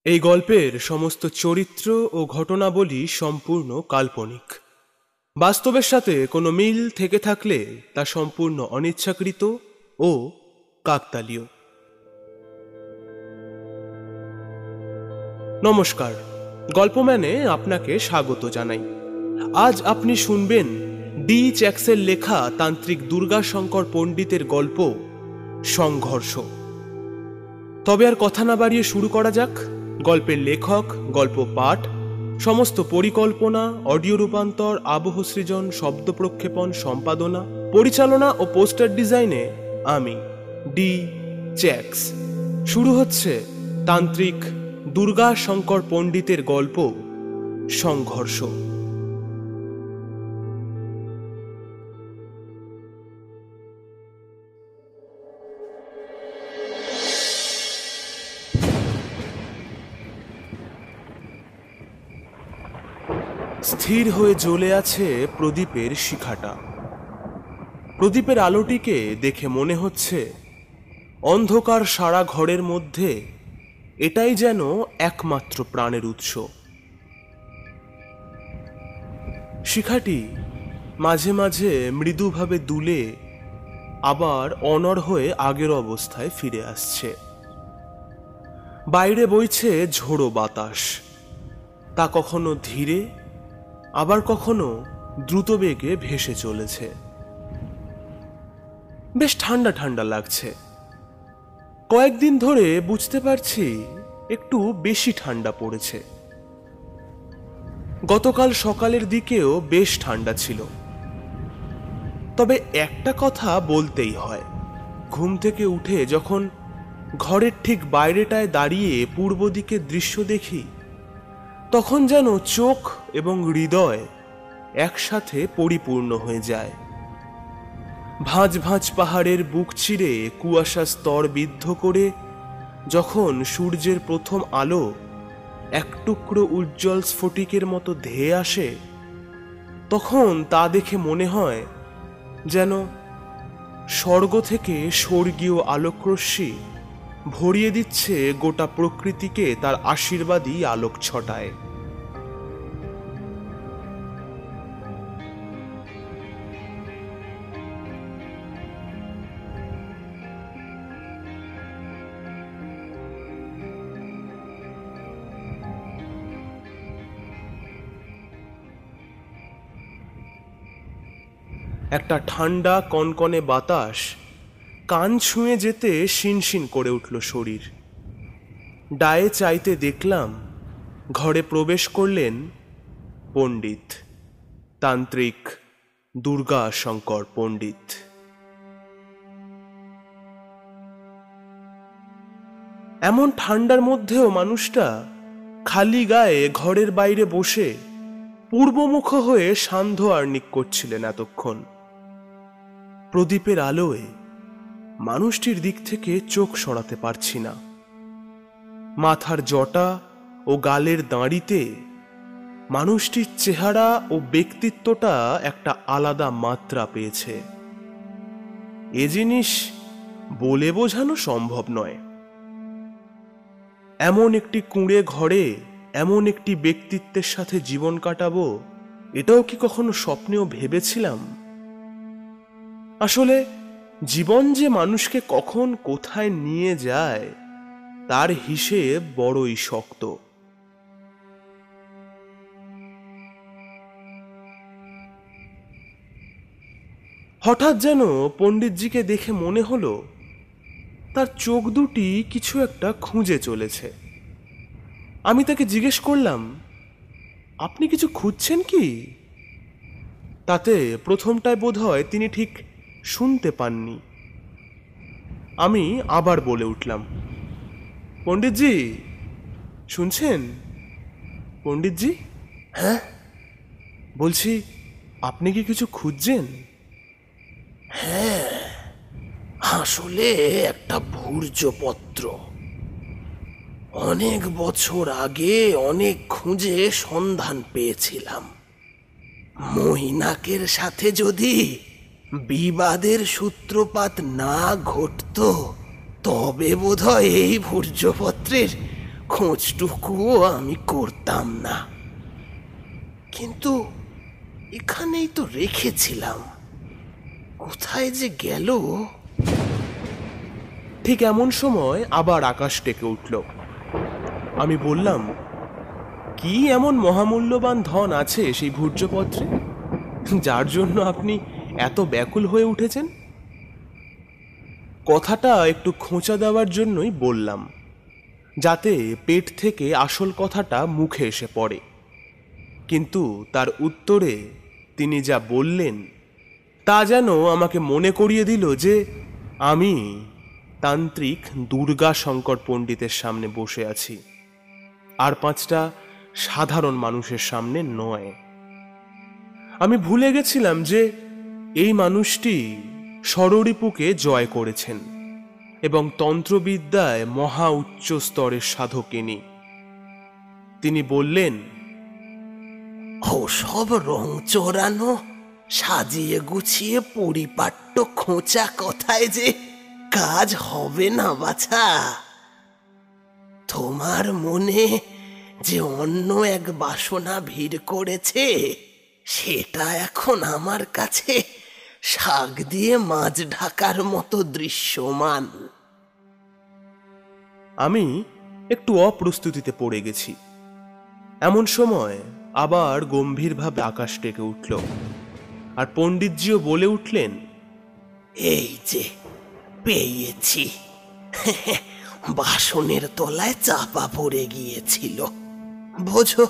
এই গল্পের সমস্ত চরিত্র ও ঘটনাবলী সম্পূর্ণ কাল্পনিক। বাস্তবের সাথে কোনো মিল থেকে থাকলে তা সম্পূর্ণ অনিচ্ছাকৃত ও কাকতালীয়। নমস্কার, গল্পম্যানে আপনাকে স্বাগত জানাই। আজ আপনি শুনবেন ডি চ্যাক্সের লেখা তান্ত্রিক দুর্গাশঙ্কর পণ্ডিতের গল্প সংঘর্ষ। তবে আর কথা না বাড়িয়ে শুরু করা যাক। গল্পের লেখক, গল্প পাঠ, সমস্ত পরিকল্পনা, অডিও রূপান্তর, আবহ সৃজন, শব্দ প্রক্ষেপণ, সম্পাদনা, পরিচালনা ও পোস্টার ডিজাইনে আমি ডি চ্যাক্স। শুরু হচ্ছে তান্ত্রিক দুর্গাশঙ্কর পণ্ডিতের গল্প সংঘর্ষ। স্থির হয়ে জ্বলে আছে প্রদীপের শিখাটা। প্রদীপের আলোটিকে দেখে মনে হচ্ছে অন্ধকার সারা ঘরের মধ্যে এটাই যেন একমাত্র প্রাণের উৎস। শিখাটি মাঝে মাঝে মৃদুভাবে দুলে আবার অনড় হয়ে আগের অবস্থায় ফিরে আসছে। বাইরে বইছে ঝোড়ো বাতাস, তা কখনো ধীরে আবার কখনো দ্রুত বেগে ভেসে চলেছে। বেশ ঠান্ডা ঠান্ডা লাগছে। কয়েকদিন ধরে বুঝতে পারছি একটু বেশি ঠান্ডা পড়েছে। গতকাল সকালের দিকেও বেশ ঠান্ডা ছিল। তবে একটা কথা বলতেই হয়, ঘুম থেকে উঠে যখন ঘরের ঠিক বাইরেটায় দাঁড়িয়ে পূর্ব দিকের দৃশ্য দেখি, তখন যেন চোখ এবং হৃদয় একসাথে পরিপূর্ণ হয়ে যায়। ভাঁজ ভাঁজ পাহাড়ের বুক চিরে কুয়াশা স্তর বিদ্ধ করে যখন সূর্যের প্রথম আলো এক টুকরো উজ্জ্বল স্ফটিকের মতো ধেয়ে আসে, তখন তা দেখে মনে হয় যেন স্বর্গ থেকে স্বর্গীয় আলোকরশ্মি ভরিয়ে দিচ্ছে গোটা প্রকৃতিকে তার আশীর্বাদী আলোক ছটায়। একটা ঠান্ডা কনকনে বাতাস কান ছুঁয়ে যেতে শিনশিন করে উঠল শরীর। ডায়ে চাইতে দেখলাম ঘরে প্রবেশ করলেন পণ্ডিত, তান্ত্রিক দুর্গাশঙ্কর পণ্ডিত। এমন ঠান্ডার মধ্যেও মানুষটা খালি গায়ে ঘরের বাইরে বসে পূর্বমুখ হয়ে সান্ধ্য আহ্নিক করছিলেন এতক্ষণ। প্রদীপের আলোয় মানুষটির দিক থেকে চোখ সরাতে পারছি না। মাথার জটা ও গালের দাঁড়িতে মানুষটির চেহারা ও ব্যক্তিত্বটা একটা আলাদা মাত্রা পেয়েছে। এ জিনিস বলে বোঝানো সম্ভব নয়। এমন একটি কুঁড়ে ঘরে এমন একটি ব্যক্তিত্বের সাথে জীবন কাটাবো, এটাও কি কখনো স্বপ্নেও ভেবেছিলাম? আসলে জীবন যে মানুষকে কখন কোথায় নিয়ে যায় তার হিসেব বড়ই শক্ত। হঠাৎ যেন পণ্ডিতজিকে দেখে মনে হলো তার চোখ দুটি কিছু একটা খুঁজে চলেছে। আমি তাকে জিজ্ঞেস করলাম, আপনি কিছু খুঁজছেন কি? তাতে প্রথমটায় বোধহয় তিনি ঠিক শুনতে পাননি। আমি আবার বলে উঠলাম, পণ্ডিতজি শুনছেন? পণ্ডিতজি, হ্যাঁ বলছি, আপনি কি কিছু খুঁজছেন? হ্যাঁ, আসলে একটা ভূর্জপত্র। অনেক বছর আগে অনেক খুঁজে সন্ধান পেয়েছিলাম। মৈনাকের সাথে যদি বিবাদের সূত্রপাত না ঘটতো, তবে বোধহয় এই ভূর্জপত্রের খোঁজটুকুও আমি করতাম না। কিন্তু এখানেই তো রেখেছিলাম, কোথায় যে গেল। ঠিক এমন সময় আবার আকাশ ডেকে উঠল। আমি বললাম, কি এমন মহামূল্যবান ধন আছে সেই ভূর্জপত্রে, যার জন্য আপনি এত ব্যাকুল হয়ে উঠেছেন? কথাটা একটু খোঁচা দেওয়ার জন্যই বললাম, যাতে পেট থেকে আসল কথাটা মুখে এসে পড়ে। কিন্তু তার উত্তরে তিনি যা বললেন তা যেন আমাকে মনে করিয়ে দিল যে আমি তান্ত্রিক দুর্গা শঙ্কর পণ্ডিতের সামনে বসে আছি, আর 5টা সাধারণ মানুষের সামনে নয়। আমি ভুলে গেছিলাম যে এই মানুষটি ষড়রিপুকে জয় করেছেন এবং তন্ত্রবিদ্যায় মহা উচ্চ স্তরের সাধকিনী। তিনি বললেন, ও সব রং চড়ানো, সাজিয়ে গুছিয়ে পরিপাট্য খোঁচা কথায় যে কাজ হবে না বাছা। তোমার মনে যে অন্য এক বাসনা ভিড় করেছে, সেটা এখন আমার কাছে শাক দিয়ে মাছ ঢাকার মতো দৃশ্যমান। আমি একটু অপ্রস্তুতিতে পড়ে গেছি। এমন সময় আবার গম্ভীরভাবে আকাশ ডেকে উঠল, আর পণ্ডিতজিও বলে উঠলেন, এই যে পেয়েছি, বাসনের তলায় চাপা পড়ে গিয়েছিল, বোঝো।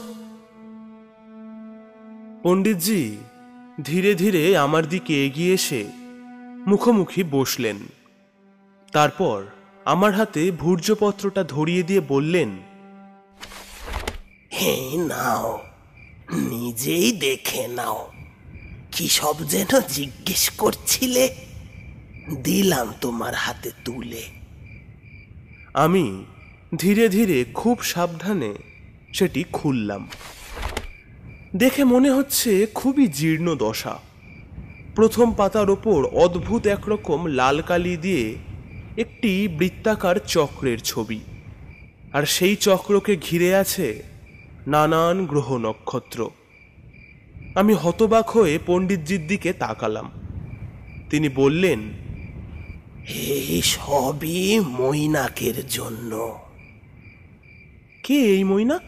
পণ্ডিতজি ধীরে ধীরে আমার দিকে এগিয়ে এসে মুখোমুখি বসলেন। তারপর আমার হাতে ভূর্জপত্রটা ধরিয়ে দিয়ে বললেন, হে নাও, নিজেই দেখে নাও। কি সব যেন জিজ্ঞেস করছিলে, দিলাম তোমার হাতে তুলে। আমি ধীরে ধীরে খুব সাবধানে সেটি খুললাম। দেখে মনে হচ্ছে খুবই জীর্ণ দশা। প্রথম পাতার ওপর অদ্ভুত একরকম লাল কালি দিয়ে একটি বৃত্তাকার চক্রের ছবি, আর সেই চক্রকে ঘিরে আছে নানান গ্রহ নক্ষত্র। আমি হতবাক হয়ে পণ্ডিতজির দিকে তাকালাম। তিনি বললেন, এই সবই মৈনাকের জন্য। কে এই মৈনাক?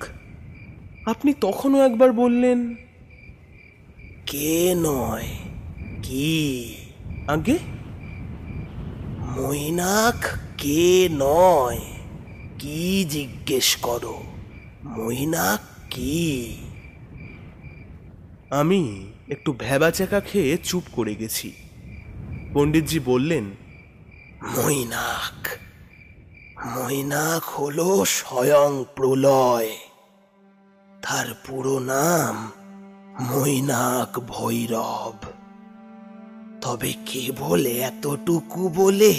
আপনি তখনও একবার বললেন। কে নয়, কি? আগে মৈনাক কে নয়, কি জিজ্ঞেস করো? মৈনাক কি? আমি একটু ভ্যাবাচ্যাকা খেয়ে চুপ করে গেছি। পণ্ডিতজি বললেন, মৈনাক, মৈনাক হলো স্বয়ং প্রলয়। তার পুরো নাম মৈনাক ভৈরব। তবে কেবল এতটুকু বলে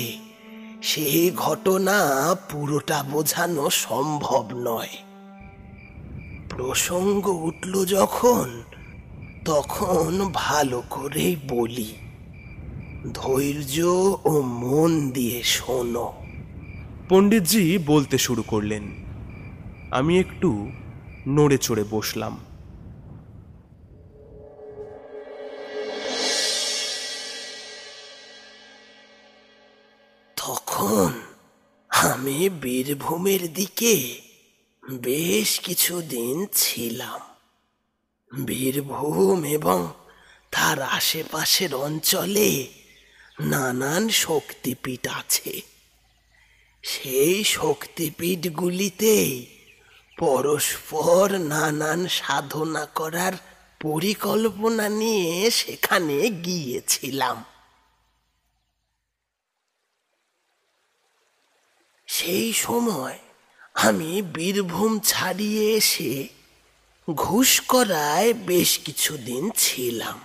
সেই ঘটনা পুরোটা বোঝানো সম্ভব নয়। প্রসঙ্গ উঠল যখন, তখন ভালো করেই বলি। ধৈর্য ও মন দিয়ে শোনো। পণ্ডিতজি বলতে শুরু করলেন। আমি একটু নড়ে চড়ে বসলাম। তখন আমি বীরভূমের দিকে বেশ কিছুদিন ছিলাম। বীরভূম এবং তার আশেপাশের অঞ্চলে নানান শক্তিপীঠ আছে। সেই শক্তিপীঠগুলিতেই পরস্পর নানান সাধনা করার পরিকল্পনা নিয়ে সেখানে গিয়েছিলাম। সেই সময় আমি বীরভূম ছাড়িয়ে এসে ঘুষকরায় বেশ কিছুদিন ছিলাম।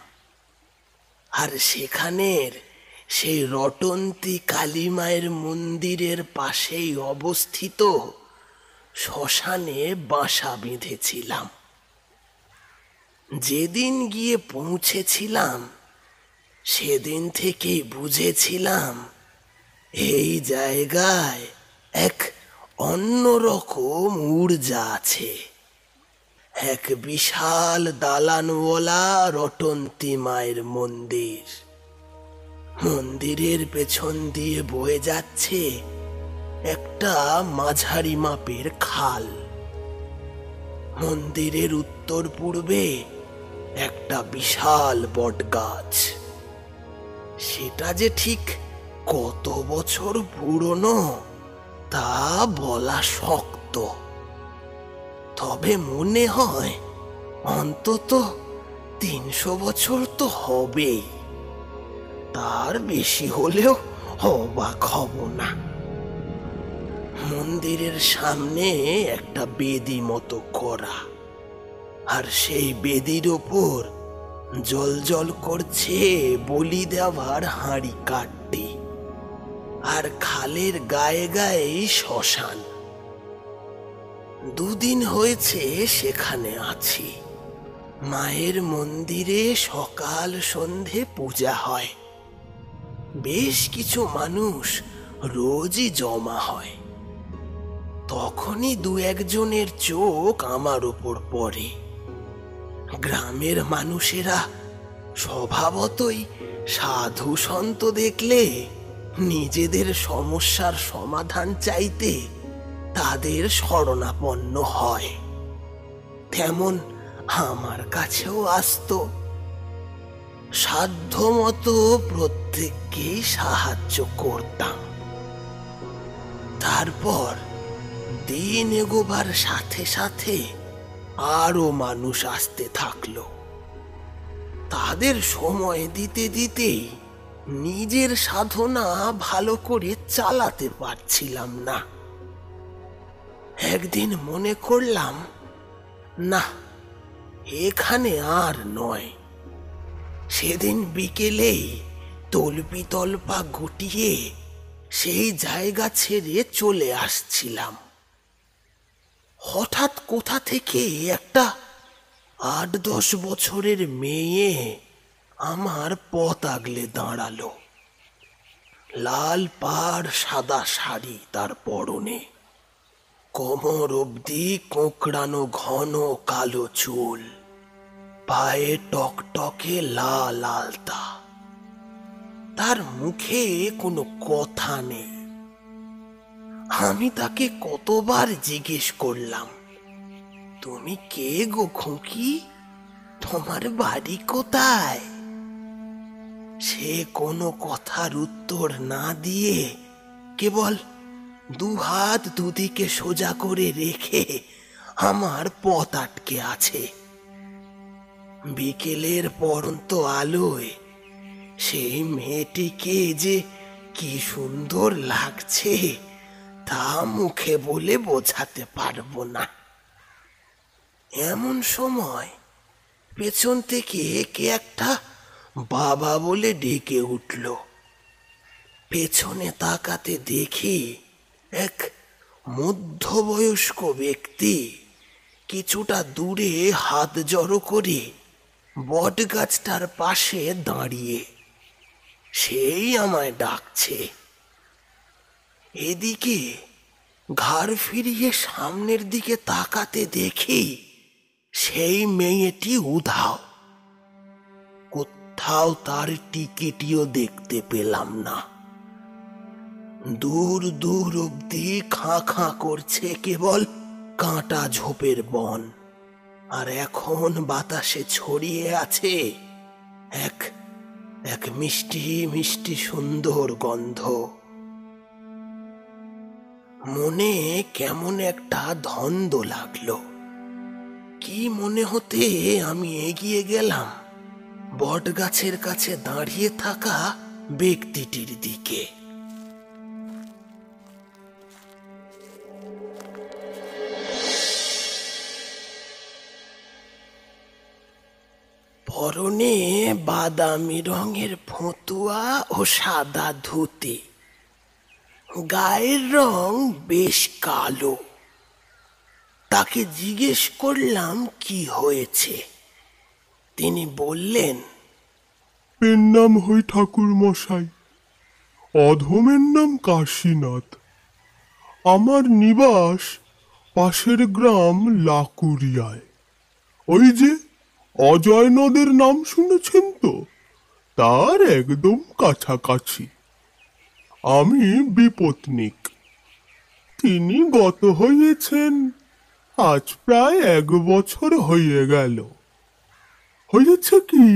আর সেখানের সেই রটন্তী কালীমায়ের মন্দিরের পাশেই অবস্থিত শ্মশানে বাসা বেঁধেছিলাম। যেদিন গিয়ে পৌঁছেছিলাম সেদিন থেকেই বুঝেছিলাম এই জায়গায় এক অন্যরকম ঊর্জা আছে। এক বিশাল দালানওয়ালা রটন্তী মায়ের মন্দির। মন্দিরের পেছন দিয়ে বয়ে যাচ্ছে একটা মাঝারি মাপের খাল। মন্দিরের উত্তর পূর্বে একটা বিশাল বটগাছ। সেটা যে ঠিক কত বছর পুরনো তা বলা শক্ত, তবে মনে হয় অন্তত 300 বছর তো হবেই। তার বেশি হলেও অবাক হব না। মন্দিরের সামনে একটা বেদি মতো করা, আর সেই বেদির ওপর জল জল করছে বলি দেওয়ার হাঁড়ি কাঠটি, আর খালের গায়ে গায়ে শ্মশান। 2 দিন হয়েছে সেখানে আছি। মায়ের মন্দিরে সকাল সন্ধে পূজা হয়। বেশ কিছু মানুষ রোজই জমা হয়। তখনই 2-1 জনের চোখ আমার উপর পড়ে। গ্রামের মানুষেরা স্বভাবতই সাধু সন্ত দেখলে নিজেদের সমস্যার সমাধান চাইতে তাদের শরণাপন্ন হয়। তেমন আমার কাছেও আসতো। সাধ্যমতো প্রত্যেককেই সাহায্য করতাম। তারপর দিন এগোবার সাথে সাথে আরো মানুষ আসতে থাকলো। তাদের সময় দিতে দিতেই নিজের সাধনা ভালো করে চালাতে পারছিলাম না। একদিন মনে করলাম, না, এখানে আর নয়। সেদিন বিকেলেই তল্পি তল্পা গুটিয়ে সেই জায়গা ছেড়ে চলে আসছিলাম। হঠাৎ কোথা থেকে একটা 8-10 বছরের মেয়ে আমার পথ আগলে দাঁড়ালো। লাল পাড় সাদা শাড়ি তার পরনে, কোমর অবধি কোঁকড়ানো ঘন কালো চুল, পায়ে টকটকে লাল আলতা। তার মুখে কোনো কথা নেই। আমি তাকে কতবার জিজ্ঞেস করলাম, তুমি কে গো খুকি? তোমার বাড়ি কোথায়? সে কোনো কথার উত্তর না দিয়ে কেবল 2 হাত দুদিকে সোজা করে রেখে আমার পথ আটকে আছে। বিকেলের পরন্ত আলোয় সেই মেয়েটিকে যে কি সুন্দর লাগছে তা মুখে বলে বোঝাতে পারবো না। এমন সময় পেছন থেকে কে একটা বাবা বলে ডেকে উঠল। পেছনে তাকাতে দেখি এক মধ্যবয়স্ক ব্যক্তি কিছুটা দূরে হাত জড়ো করে বট গাছটার পাশে দাঁড়িয়ে সেই আমায় ডাকছে। এদিকে ঘাড় ফিরিয়ে সামনের দিকে তাকাতে দেখি সেই মেয়েটি উধাও। কোথাও তার টিকিটিও দেখতে পেলাম না। দূর দূর অব্দি খাঁ খাঁ করছে কেবল কাঁটা ঝোপের বন, আর এখন বাতাসে ছড়িয়ে আছে এক এক মিষ্টি মিষ্টি সুন্দর গন্ধ। মনে কেমন একটা ধন্দ লাগলো। কি মনে হতে আমি এগিয়ে গেলাম বট গাছের কাছে দাঁড়িয়ে থাকা ব্যক্তিটির দিকে। পরনে বাদামি রঙের ফতুয়া ও সাদা ধুতি, গায়ের রং বেশ কালো। তাকে জিজ্ঞেস করলাম কি হয়েছে। তিনি বললেন, এর নাম হই ঠাকুর মশাই, অধমের নাম কাশীনাথ। আমার নিবাস পাশের গ্রাম লাকুরিয়ায়। ওই যে অজয় নদের নাম শুনেছেন তো, তার একদম কাছাকাছি। আমি বিপত্নিক। তিনি গত হয়েছেন আজ প্রায় 1 বছর হয়ে গেল। হয়েছে কি,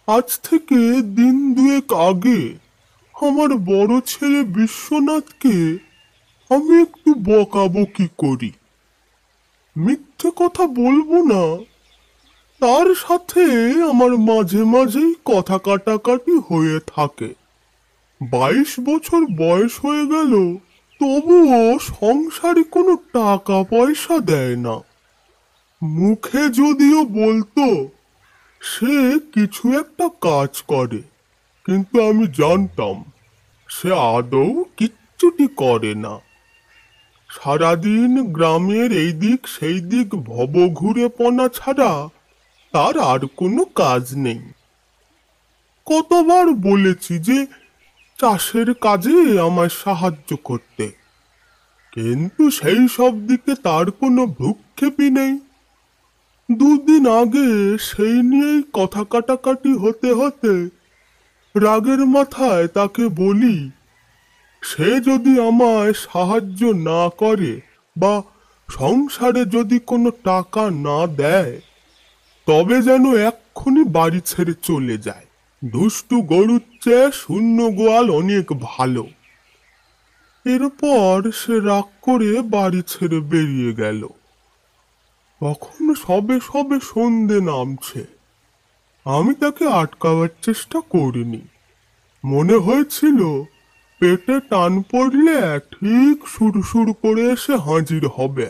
আজ থেকে দিন 2 আগে আমার বড় ছেলে বিশ্বনাথকে আমি একটু বকাবকি করি। মিথ্যে কথা বলবো না, তার সাথে আমার মাঝে মাঝেই কথা কাটাকাটি হয়ে থাকে। 22 বছর বয়স হয়ে গেল, তবুও সংসারে কোনো টাকা পয়সা দেয় না। মুখে যদিও বলতো সে কিছু একটা কাজ করে, কিন্তু আমি জানতাম সে আদৌ কিচ্ছুটি করে না। সারাদিন গ্রামের এই দিক সেই দিক ভব ঘুরে পনা ছাড়া তার আর কোনো কাজ নেই। কতবার বলেছি যে চাষের কাজে আমায় সাহায্য করতে, কিন্তু সেই সব দিকে তার কোনো ভ্রুক্ষেপই নেই। 2 দিন আগে সেই নিয়েই কথা কাটাকাটি হতে হতে রাগের মাথায় তাকে বলি, সে যদি আমায় সাহায্য না করে বা সংসারে যদি কোনো টাকা না দেয়, তবে যেন এক্ষুনি বাড়ি ছেড়ে চলে যায়। দুষ্টু গরুর চেয়ে শূন্য গোয়াল অনেক ভালো। এরপর সে রাগ করে বাড়ি ছেড়ে বেরিয়ে গেল। তখন সবে সবে সন্ধে নামছে। আমি তাকে আটকাবার চেষ্টা করিনি। মনে হয়েছিল পেটে টান পড়লে ঠিক সুরসুর করে এসে হাজির হবে,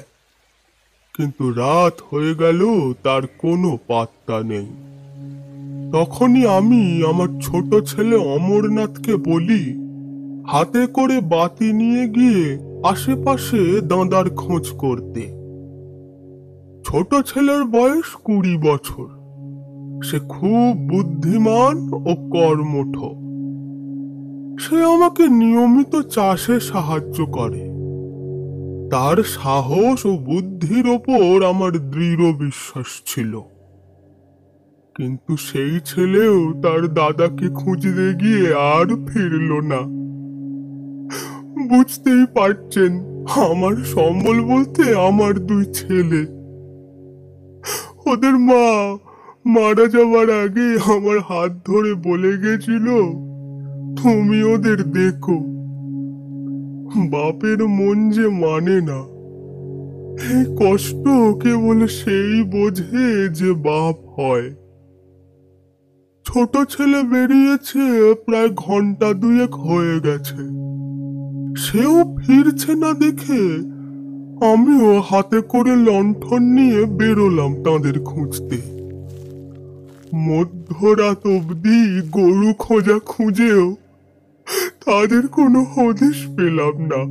কিন্তু রাত হয়ে গেল, তার কোনো পাত্তা নেই। তখনই আমি আমার ছোট ছেলে অমরনাথকে বলি হাতে করে বাতি নিয়ে গিয়ে আশেপাশে দাঁদার খোঁজ করতে। ছোট ছেলের বয়স 20 বছর। সে খুব বুদ্ধিমান ও কর্মঠ। সে আমাকে নিয়মিত চাষে সাহায্য করে। তার সাহস ও বুদ্ধির ওপর আমার দৃঢ় বিশ্বাস ছিল। কিন্তু সেই ছেলেও তার দাদাকে খুঁজতে গিয়ে আর ফিরল না। বুঝতেই পারছেন, আমার সম্বল বলতে আমার 2 ছেলে। ওদের মা মারা যাওয়ার আগে আমার হাত ধরে বলে গেছিল, তুমি ওদের দেখো। বাপের মন যে মানে না, এই কষ্ট কেবল সেই বোঝে যে বাপ হয়। ছোট ছেলে বেরিয়েছে প্রায় 1 ঘন্টা 2 হয়ে গেছে। সেও ফিরছে না দেখে আমিও হাতে করে লণ্ঠন নিয়ে বেরোলাম তাদের খুঁজতে। মধ্যরাত অবধি গরু খোঁজা খুঁজেও তাদের কোনো হদিশ পেলাম না।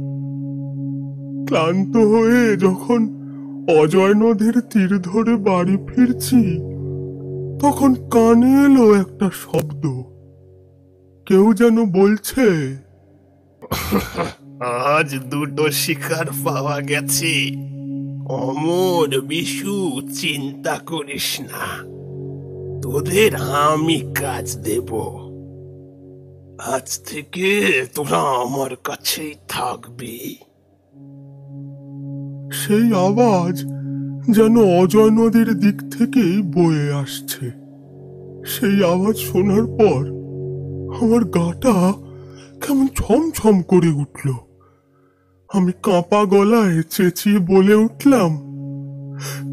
ক্লান্ত হয়ে যখন অজয় নদীর তীর ধরে বাড়ি ফিরছি, তখন কানে এলো একটা শব্দ। কেউ যেন বলছে, আজ 2টো শিকার পাওয়া গেছে। অমর, বিশু, চিন্তা করিস না, তোদের আমি কাজ দেব। আজ থেকে তোরা আমার কাছেই থাকবি। সেই আওয়াজ যেন অজয় নদীর দিক থেকেই বয়ে আসছে। সেই আওয়াজ শোনার পর আমার গাটা কেমন ছমছম করে উঠল। আমি কাঁপা গলায় চেঁচিয়ে বলে উঠলাম,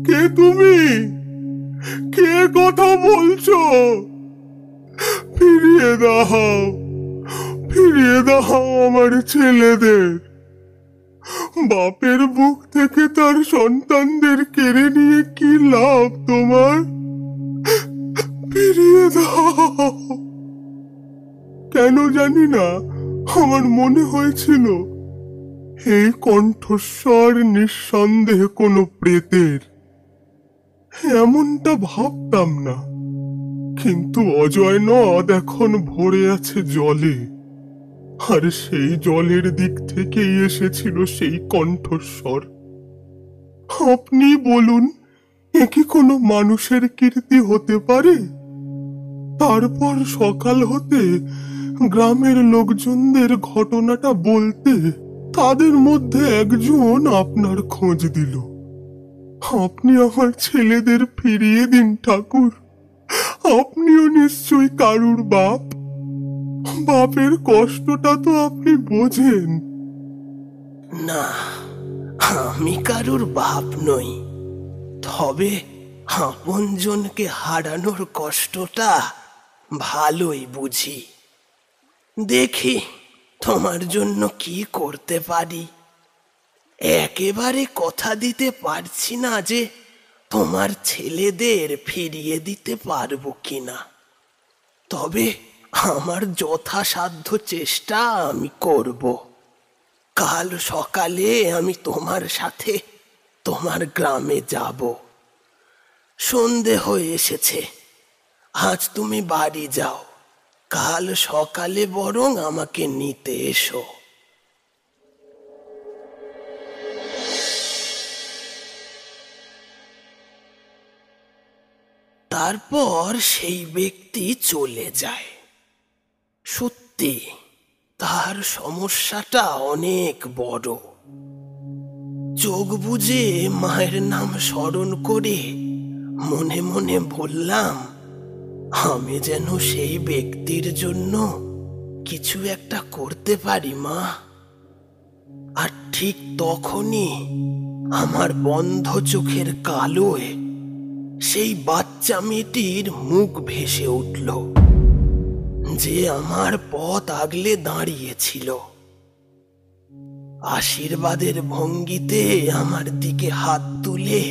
কে তুমি? কে কথা বলছো? ফিরিয়ে দাও, ফিরিয়ে দাও আমার ছেলেদের। বাপের বুক থেকে তার সন্তানদের কেড়ে নিয়ে কি লাভ তোমার? ফিরিয়ে দাও। কেন জানি না, আমার মনে হয়েছিল এই কণ্ঠস্বর নিঃসন্দেহে কোনো প্রেতের। এমনটা ভাবতাম না, কিন্তু অজয় নদ এখন ভরে আছে জলে। আর সেই জলের দিক থেকেই এসেছিল সেই কণ্ঠস্বর। আপনি বলুন, এ কি কোনো মানুষের কীর্তি হতে পারে? তারপর সকাল হতে গ্রামের লোকজনদের ঘটনাটা বলতে তাদের মধ্যে একজন আপনার খোঁজ দিল। আপনি আমার ছেলেদের ফিরিয়ে দিন ঠাকুর। আপনিও নিশ্চয়ই কারুর বাপ। বাপের কষ্টটা তো আপনি বোঝেন। না, আমি কারুর বাপ নই, তবে আপনজনকে হারানোর কষ্টটা ভালোই বুঝি। দেখি তোমার জন্য কি করতে পারি। একেবারে কথা দিতে পারছি না যে তোমার ছেলেদের ফিরিয়ে দিতে পারবো কিনা, তবে আমার যথাসাধ্য চেষ্টা আমি করব। কাল সকালে আমি তোমার সাথে তোমার গ্রামে যাব। সন্ধে হয়ে এসেছে, আজ তুমি বাড়ি যাও, কাল সকালে বরং আমাকে নিতে এসো। তারপর সেই ব্যক্তি চলে যায়। সত্যি তার সমস্যাটা অনেক বড়। চোখ বুজে মায়ের নাম স্মরণ করে মনে মনে বললাম, আমি যেন সেই ব্যক্তির জন্য কিছু একটা করতে পারি মা। আর ঠিক তখনই আমার বন্ধ চোখের কালোয় সেই বাচ্চা মেয়েটির মুখ ভেসে উঠল, যে আমার পথ আগলে দাঁড়িয়েছিল। আশীর্বাদের ভঙ্গিতে আমার দিকে হাত তুলে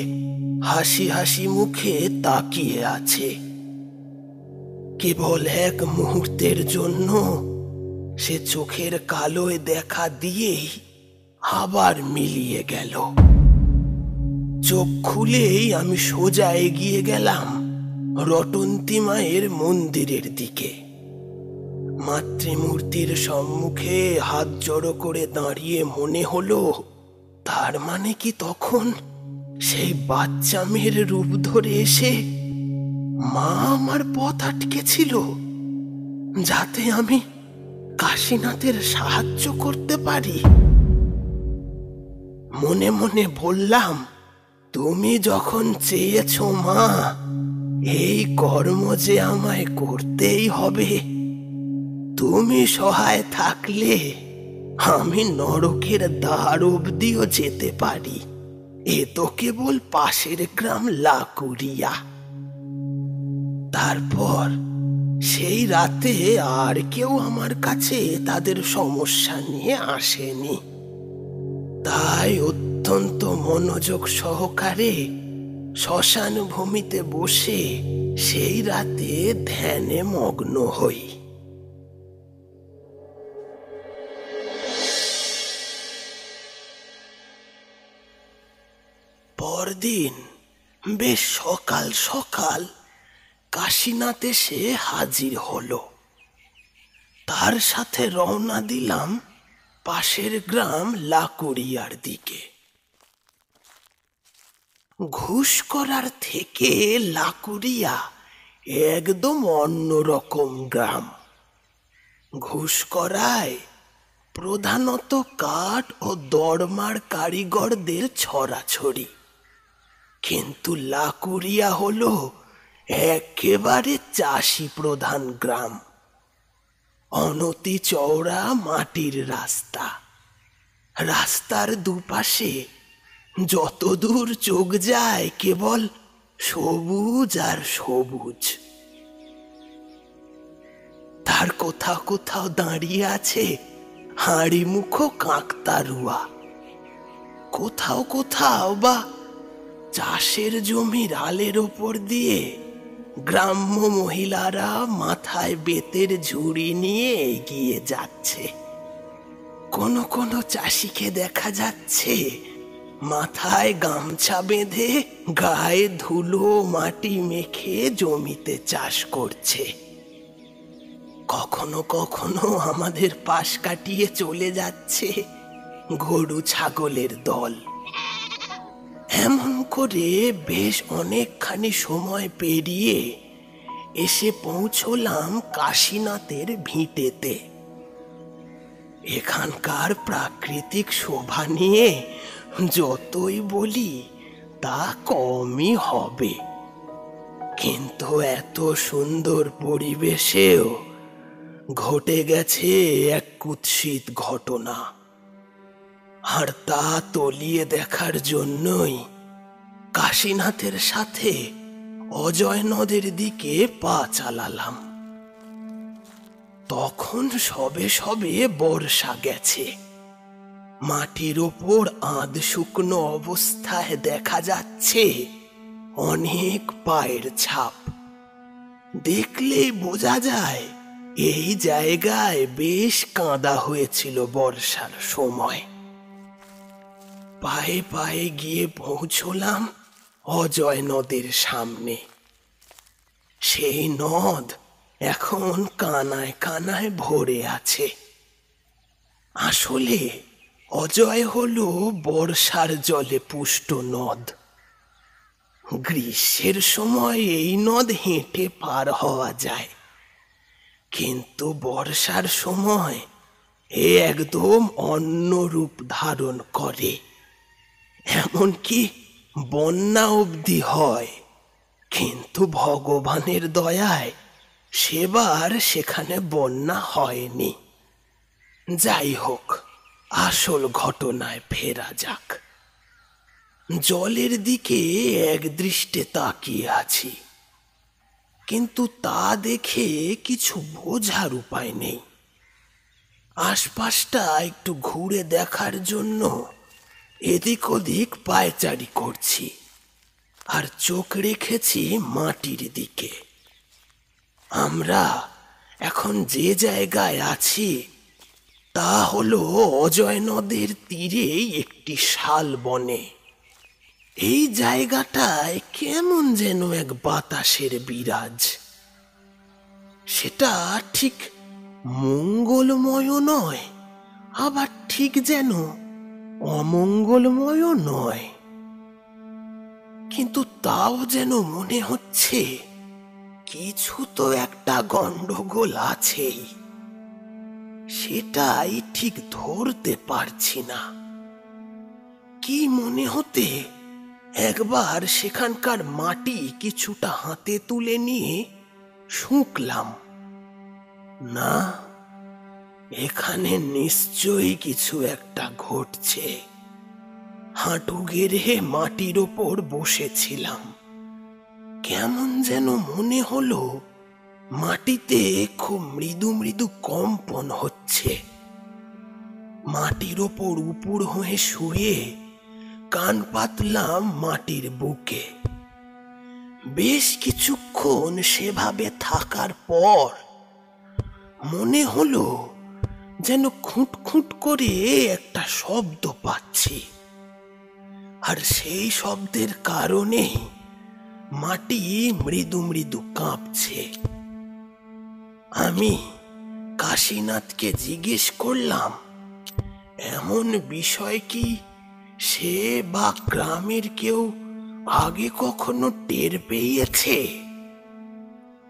হাসি হাসি মুখে তাকিয়ে আছে। কেবল এক মুহূর্তের জন্য সে চোখের কালোয় দেখা দিয়েই আবার মিলিয়ে গেল। চোখ খুলেই আমি সোজা এগিয়ে গেলাম রটন্তী মায়ের মন্দিরের দিকে। মাতৃমূর্তির সম্মুখে হাত জড়ো করে দাঁড়িয়ে মনে হলো, তার মানে কি তখন সেই বাচ্চা মেয়ের রূপ ধরে এসে মা আমার পথ আটকেছিল, যাতে আমি কাশীনাথের সাহায্য করতে পারি। মনে মনে বললাম, তুমি যখন চেয়েছ মা, এই কর্ম যে আমায় করতেই হবে। তুমি সহায় থাকলে আমি নরকের দ্বার অবধিও যেতে পারি। এ তো কেবল পাশের গ্রাম লাকুরিয়া। তারপর সেই রাতে আর কেউ আমার কাছে তাদের সমস্যা নিয়ে আসেনি। তাই অত্যন্ত মনোযোগ সহকারে শ্মশান ভূমিতে বসে সেই রাতে ধ্যানে মগ্ন হই। পরদিন বেশ সকাল সকাল কাশীনাথ এসে হাজির হলো। তার সাথে রওনা দিলাম পাশের গ্রাম লাকুরিয়ার দিকে। ঘুষ করার থেকে লাকুরিয়া একদম অন্যরকম গ্রাম। ঘুষ করায় প্রধানত কাঠ ও দরমার কারিগরদের ছড়াছড়ি, কিন্তু লাকুরিয়া হলো একেবারে চাষি প্রধান গ্রাম। অনতি চওড়া মাটির রাস্তা, রাস্তার দুপাশে যতদূর চোখ যায় কেবল সবুজ আর সবুজ। তার কোথাও কোথাও দাঁড়িয়ে আছে হাঁড়ি মুখো কাকতারুয়া, কোথাও কোথাও বা চাষের জমির আলের ওপর দিয়ে গ্রাম্য মহিলারা মাথায় বেতের ঝুড়ি নিয়ে এগিয়ে যাচ্ছে। কোনো কোনো চাষিকে দেখা যাচ্ছে মাথায় গামছা বেঁধে গায়ে ধুলো মাটি মেখে জমিতে চাষ করছে। কখনো কখনো আমাদের পাশ কাটিয়ে চলে যাচ্ছে গরু ছাগলের দল। এমন করে বেশ অনেকখানি সময় পেরিয়ে এসে পৌঁছলাম কাশীনাথের ভিটেতে। এখানকার প্রাকৃতিক শোভা নিয়ে যতই বলি তা কমই হবে, কিন্তু এত সুন্দর পরিবেশেও ঘটে গেছে এক কুৎসিত ঘটনা। আর তা তলিয়ে দেখার জন্যই কাশীনাথের সাথে অজয় নদের দিকে পা চালালাম। তখন সবে সবে বর্ষা গেছে। মাটির ওপর আধ শুকনো অবস্থায় দেখা যাচ্ছে অনেক পায়ের ছাপ। দেখলেই বোঝা যায় এই জায়গায় বেশ কাঁদা হয়েছিল বর্ষার সময়। পায়ে পায়ে গিয়ে পৌঁছলাম অজয় নদের সামনে। সেই নদ এখন কানায় কানায় ভরে আছে। আসলে অজয় হলো বর্ষার জলে পুষ্ট নদ। গ্রীষ্মের সময় এই নদ হেঁটে পার হওয়া যায়, কিন্তু বর্ষার সময় এ একদম অন্য রূপ ধারণ করে। এমনকি বন্যা অবধি হয়, কিন্তু ভগবানের দয়ায় সেবার সেখানে বন্যা হয়নি। যাই হোক, আসল ঘটনায় ফেরা যাক। জলের দিকে এক দৃষ্টে তাকিয়ে আছি, কিন্তু তা দেখে কিছু বোঝার উপায় নেই। আশপাশটা একটু ঘুরে দেখার জন্য এদিক ওদিক পায়চারি করছি, আর চোখ রেখেছি মাটির দিকে। আমরা এখন যে জায়গায় আছি তা হলো অজয় নদের তীরেই একটি শাল বনে। এই জায়গাটায় কেমন যেন এক বাতাসের বিরাজ। সেটা ঠিক মঙ্গলময় নয়, আবার ঠিক যেন অমঙ্গলময় নয়, কিন্তু তাও যেন মনে হচ্ছে কিছু তো একটা গন্ডগোল আছেই। সেটাই ঠিক ধরতে পারছি না। কি মনে হতে একবার সেখানকার মাটি কিছুটা হাতে তুলে নিয়ে শুঁকলাম। না, এখানে নিশ্চয়ই কিছু একটা ঘটছে। হাঁটু গেড়ে মাটির ওপর বসেছিলাম। কেমন যেন মনে হলো মাটিতে খুব মৃদু মৃদু কম্পন হচ্ছে। মাটির ওপর উপুড় হয়ে শুয়ে কান পাতলাম মাটির বুকে। বেশ কিছুক্ষণ সেভাবে থাকার পর মনে হলো যেন খুঁটখুঁট করে একটা শব্দ পাচ্ছি, আর সেই শব্দের কারণে মাটি মৃদু মৃদু কাঁপছে। আমি কাশীনাথকে জিজ্ঞেস করলাম, এমন বিষয় কি সে বা গ্রামের কেউ আগে কখনো টের পেয়েছে?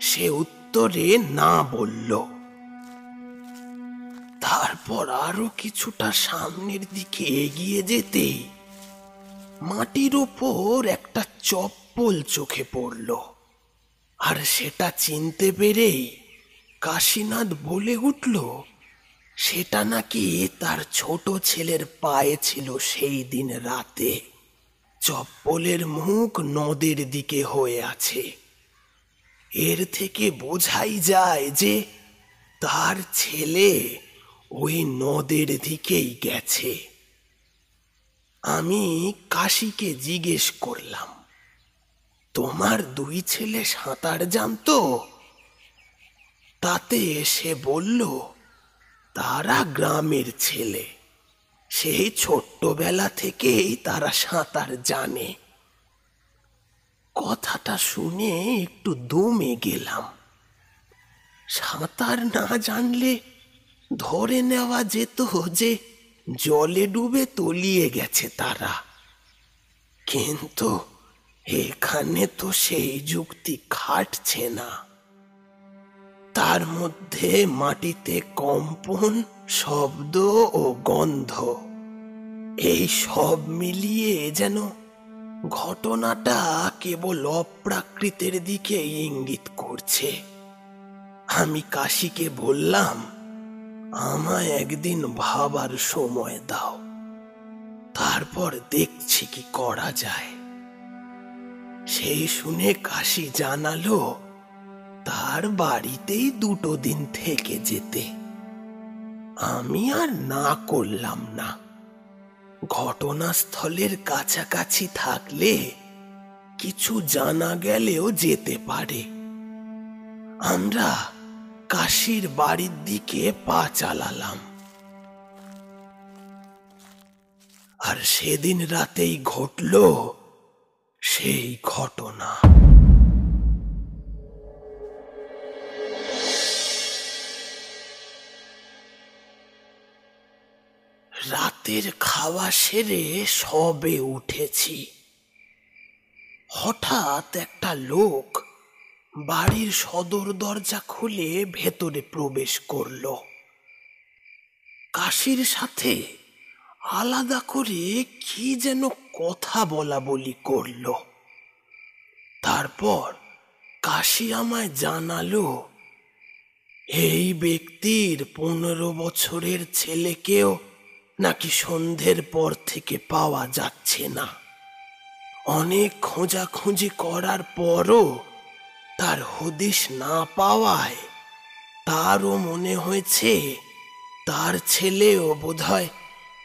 সে উত্তরে না বলল। তারপর আরো কিছুটা সামনের দিকে এগিয়ে যেতেই মাটির ওপর একটা চপ্পল চোখে পড়ল, আর সেটা চিনতে পেরেই কাশীনাথ বলে উঠল সেটা নাকি তার ছোট ছেলের পায়ে ছিল সেই দিন রাতে। চপ্পলের মুখ নদের দিকে হয়ে আছে। এর থেকে বোঝাই যায় যে তার ছেলে ওই নদের দিকেই গেছে। আমি কাশীকে জিজ্ঞেস করলাম, তোমার দুই ছেলে সাঁতার জানতো? তাতে সে বলল, তারা গ্রামের ছেলে, সেই ছোট্টবেলা থেকেই তারা সাঁতার জানে। কথাটা শুনে একটু দমে গেলাম। সাঁতার না জানলে ধরে নেওয়া যেত যে জলে ডুবে তলিয়ে গেছে তারা। কিন্তু এখানে তো সেই যুক্তি খাটছে না। তার মধ্যে মাটিতে কম্পন, শব্দ ও গন্ধ, এই সব মিলিয়ে যেন ঘটনাটা কেবল অপ্রাকৃতের দিকে ইঙ্গিত করছে। আমি কাশিকে বললাম, আমায় একদিন ভাবার সময় দাও, তারপর দেখছি কি করা যায়। সেই শুনে কাশি জানালো তার বাড়িতেই 2 দিন থেকে যেতে। আমি আর না করলাম না। ঘটনাস্থলের কাছাকাছি থাকলে কিছু জানা গেলেও যেতে পারে। আমরা কাশির বাড়ির দিকে পা চালালাম। আর সেদিন রাতেই ঘটল সেই ঘটনা। রাতের খাওয়া সেরে সবে উঠেছি, হঠাৎ একটা লোক বাড়ির সদর দরজা খুলে ভেতরে প্রবেশ করল। কাশির সাথে আলাদা করে কি যেন কথা বলা বলি করল। তারপর কাশি আমায় জানালো এই ব্যক্তির 15 বছরের ছেলেকেও নাকি সন্ধ্যের পর থেকে পাওয়া যাচ্ছে না। অনেক খোঁজাখুঁজি করার পরও তার হদিশ না পাওয়ায় তারও মনে হয়েছে তার ছেলেও বোধহয়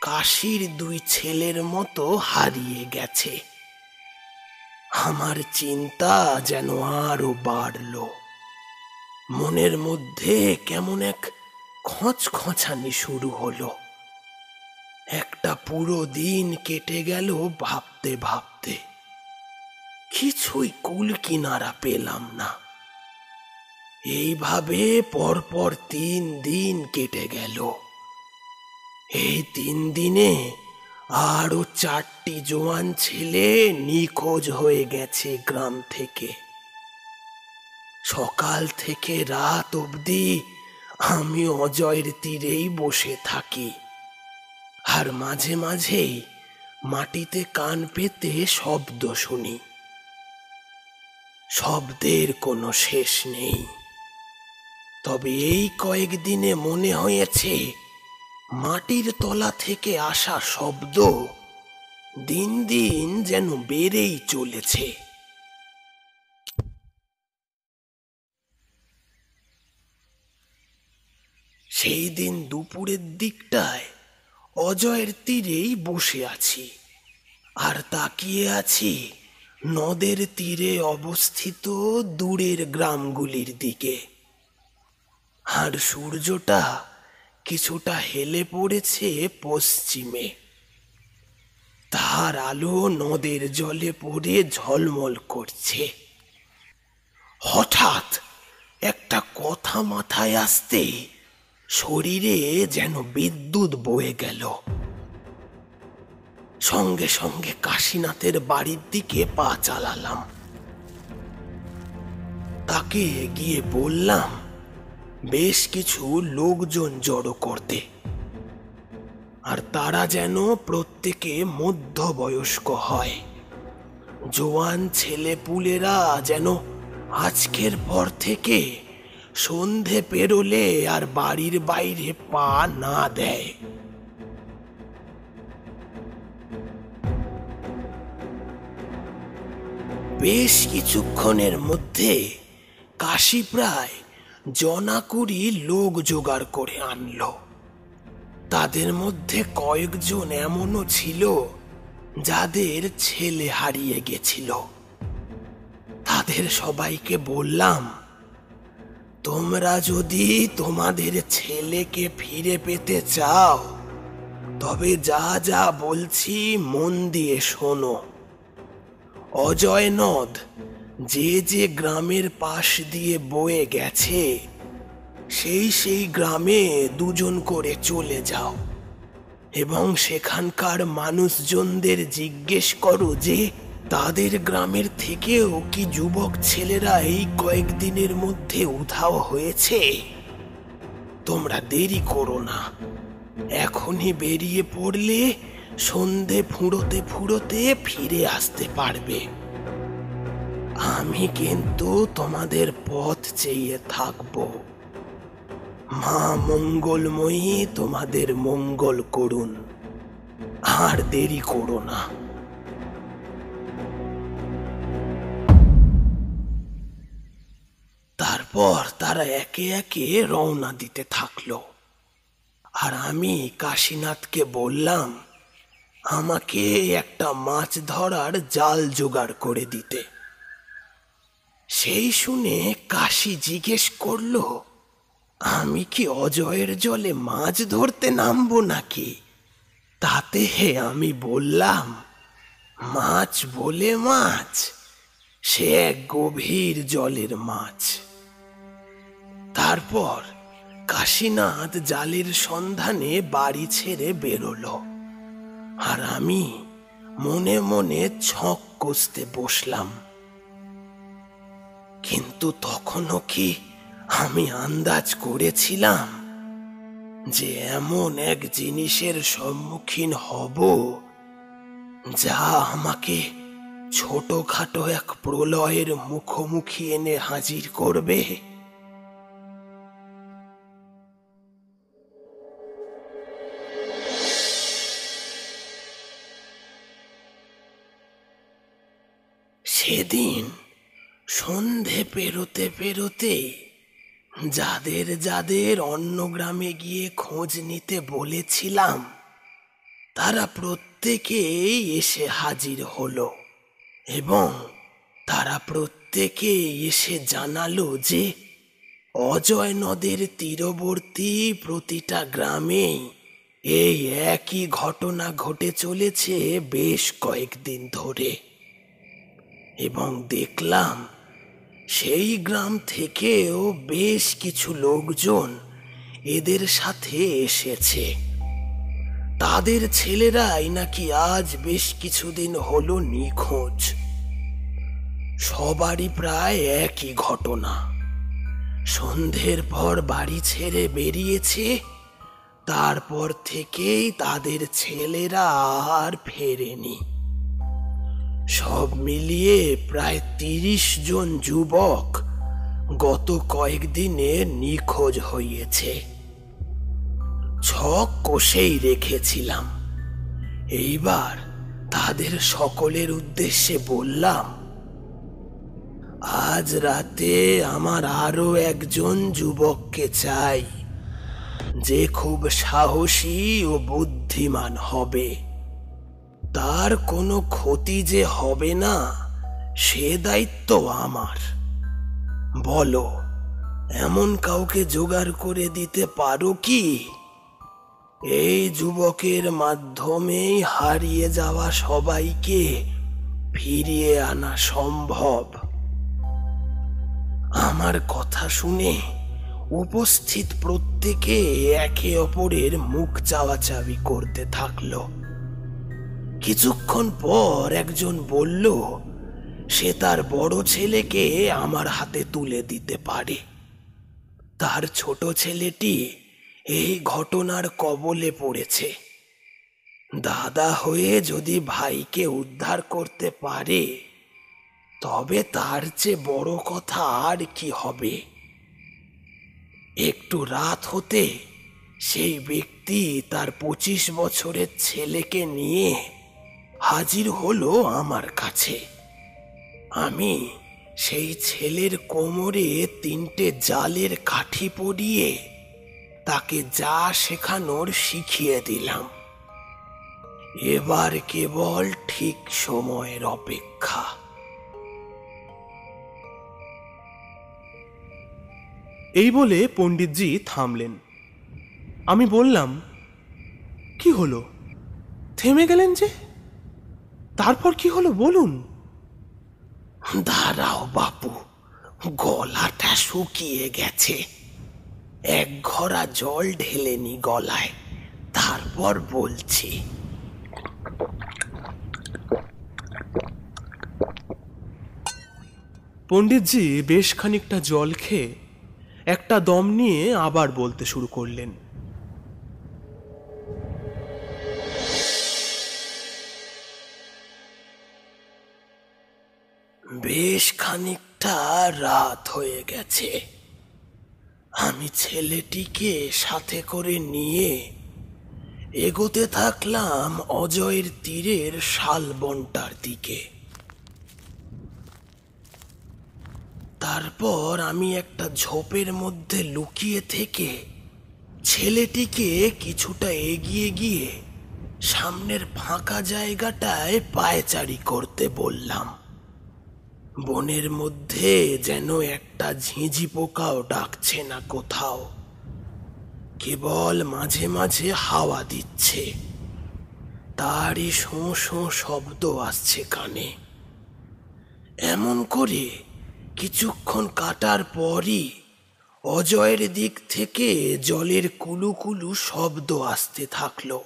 কাশির 2 ছেলের মতো হারিয়ে গেছে। আমার চিন্তা যেন আরো বাড়ল। মনের মধ্যে কেমন এক খচখচানি শুরু হলো। একটা পুরো দিন কেটে গেল ভাবতে ভাবতে, কিছুই কুল কিনারা পেলাম না। এইভাবে পরপর 3 দিন কেটে গেল। এই 3 দিনে আরো 4টি জোয়ান ছেলে নিখোঁজ হয়ে গেছে গ্রাম থেকে। সকাল থেকে রাত অবধি আমি অজয়ের তীরেই বসে থাকি, আর মাঝে মাঝেই মাটিতে কান পেতে শব্দ শুনি। শব্দের কোনো শেষ নেই, তবে এই কয়েকদিনে মনে হয়েছে মাটির তলা থেকে আসা শব্দ দিন দিন যেন বেড়েই চলেছে। সেই দিন দুপুরের দিকটায় অজয়ের তীরেই বসে আছি, আর তাকিয়ে আছি নদের তীরে অবস্থিত দূরের গ্রামগুলির দিকে। আর সূর্যটা কিছুটা হেলে পড়েছে পশ্চিমে। তার আলো নদের জলে পড়ে ঝলমল করছে। হঠাৎ একটা কথা মাথায় আসতে শরীরে যেন বিদ্যুৎ বয়ে গেল। সঙ্গে সঙ্গে কাশীনাথের বাড়ির দিকে পা চালালাম। তাকে গিয়ে বললাম বেশ কিছু লোকজন জড়ো করতে, আর তারা যেন প্রত্যেকে মধ্যবয়স্ক হয়। জোয়ান ছেলেপুলেরা যেন আজকের পর থেকে সন্ধে পেরোলে আর বাড়ির বাইরে পা না দেয়। বেশ কিছুক্ষণের মধ্যে কাশী প্রায় 20 লোক জোগাড় করে আনলো। তাদের মধ্যে কয়েকজন এমনও ছিল যাদের ছেলে হারিয়ে গেছিল। তাদের সবাইকে বললাম, তোমরা যদি তোমাদের ছেলেকে ফিরে পেতে চাও তবে যা যা বলছি মন দিয়ে শোনো। অজয় নদ যে যে গ্রামের পাশ দিয়ে বয়ে গেছে সেই গ্রামে দুজন করে চলে যাও এবং সেখানকার মানুষজনদের জিজ্ঞেস করো যে তাদের গ্রামের থেকেও কি যুবক ছেলেরা এই কয়েকদিনের মধ্যে উধাও হয়েছে। তোমরা দেরি করো না, এখনই বেরিয়ে পড়লে সন্ধে ফুঁড়োতে ফুঁড়োতে ফিরে আসতে পারবে। আমি কিন্তু তোমাদের পথ চেয়ে থাকবো। মা মঙ্গলময়ী তোমাদের মঙ্গল করুন, আর দেরি করো না। তারপর তারা একে একে রওনা দিতে থাকলো, আর আমি কাশীনাথকে বললাম আমাকে একটা মাছ ধরার জাল জোগাড় করে দিতে। সেই শুনে কাশী জিজ্ঞেস করলো, আমি কি অজয়ের জলে মাছ ধরতে নামবো নাকি? তাতে আমি বললাম, মাছ বলে মাছ, সে এক গভীর জলের মাছ। তারপর কাশীনাথ জালের সন্ধানে বাড়ি ছেড়ে বেরোলো, আর আমি মনে মনে ছক কষতে বসলাম। কিন্তু তখনও কি আমি আন্দাজ করেছিলাম যে এমন এক জিনিসের সম্মুখীন হব যা আমাকে ছোটখাটো এক প্রলয়ের মুখোমুখি এনে হাজির করবে? সেদিন সন্ধে পেরোতে পেরোতে যাদের যাদের অন্য গ্রামে গিয়ে খোঁজ নিতে বলেছিলাম তারা প্রত্যেকেই এসে হাজির হলো, এবং তারা প্রত্যেকেই এসে জানালো যে অজয় নদের তীরবর্তী প্রতিটা গ্রামেই এই একই ঘটনা ঘটে চলেছে বেশ কয়েকদিন ধরে। এবং দেখলাম সেই গ্রাম থেকেও বেশ কিছু লোকজন এদের সাথে এসেছে। তাদের ছেলেরাই নাকি আজ বেশ কিছুদিন হলো নিখোঁজ। সবারই প্রায় একই ঘটনা। সন্ধ্যের পর বাড়ি ছেড়ে বেরিয়েছে, তারপর থেকেই তাদের ছেলেরা আর ফেরেনি। সব মিলিয়ে প্রায় 30 জন যুবক গত কয়েকদিনে নিখোঁজ হয়েছে। ছক কষেই রেখেছিলাম। এইবার তাদের সকলের উদ্দেশ্যে বললাম, আজ রাতে আমার আরো একজন যুবককে চাই, যে খুব সাহসী ও বুদ্ধিমান হবে। তার কোনো ক্ষতি যে হবে না সে দায়িত্ব আমার। বলো, এমন কাউকে জোগাড় করে দিতে পারো কি? এই যুবকের মাধ্যমেই হারিয়ে যাওয়া সবাইকে ফিরিয়ে আনা সম্ভব। আমার কথা শুনে উপস্থিত প্রত্যেকে একে অপরের মুখ চাওয়াচাওয়ি করতে থাকলো। কিছুক্ষণ পর একজন বলল সে তার বড় ছেলেকে আমার হাতে তুলে দিতে পারে। তার ছোট ছেলেটি এই ঘটনার কবলে পড়েছে। দাদা হয়ে যদি ভাইকে উদ্ধার করতে পারে তবে তার চেয়ে বড় কথা আর কি হবে। একটু রাত হতে সেই ব্যক্তি তার 25 বছরের ছেলেকে নিয়ে হাজির হলো আমার কাছে। আমি সেই ছেলের কোমরে 3টে জালের কাঠি পরিয়ে তাকে যা শেখানোর শিখিয়ে দিলাম। এবার কেবল ঠিক সময়ের অপেক্ষা। এই বলে পণ্ডিতজি থামলেন। আমি বললাম, কি হলো? থেমে গেলেন যে? তারপর কি হলো বলুন। দাঁড়াও বাপু, গলাটা শুকিয়ে গেছে। এক ঘড়া জল ঢেলে নি গলায়, তারপর বলছি। পণ্ডিতজি বেশ খানিকটা জল খেয়ে একটা দম নিয়ে আবার বলতে শুরু করলেন। বেশ খানিকটা রাত হয়ে গেছে। আমি ছেলেটিকে সাথে করে নিয়ে এগোতে থাকলাম অজয়ের তীরের শালবনটার দিকে। তারপর আমি একটা ঝোপের মধ্যে লুকিয়ে থেকে ছেলেটিকে কিছুটা এগিয়ে গিয়ে সামনের ফাঁকা জায়গাটায় পায়চারি করতে বললাম। বনের মধ্যে যেন একটা ঝিঁঝি পোকাও ডাকছে না কোথাও, কেবল মাঝে মাঝে হাওয়া দিচ্ছে, তারই শোঁ শোঁ শব্দ আসছে কানে। এমন করে কিছুক্ষণ কাটার পরই অজয়ের দিক থেকে জলের কুলুকুলু শব্দ আসতে থাকলো।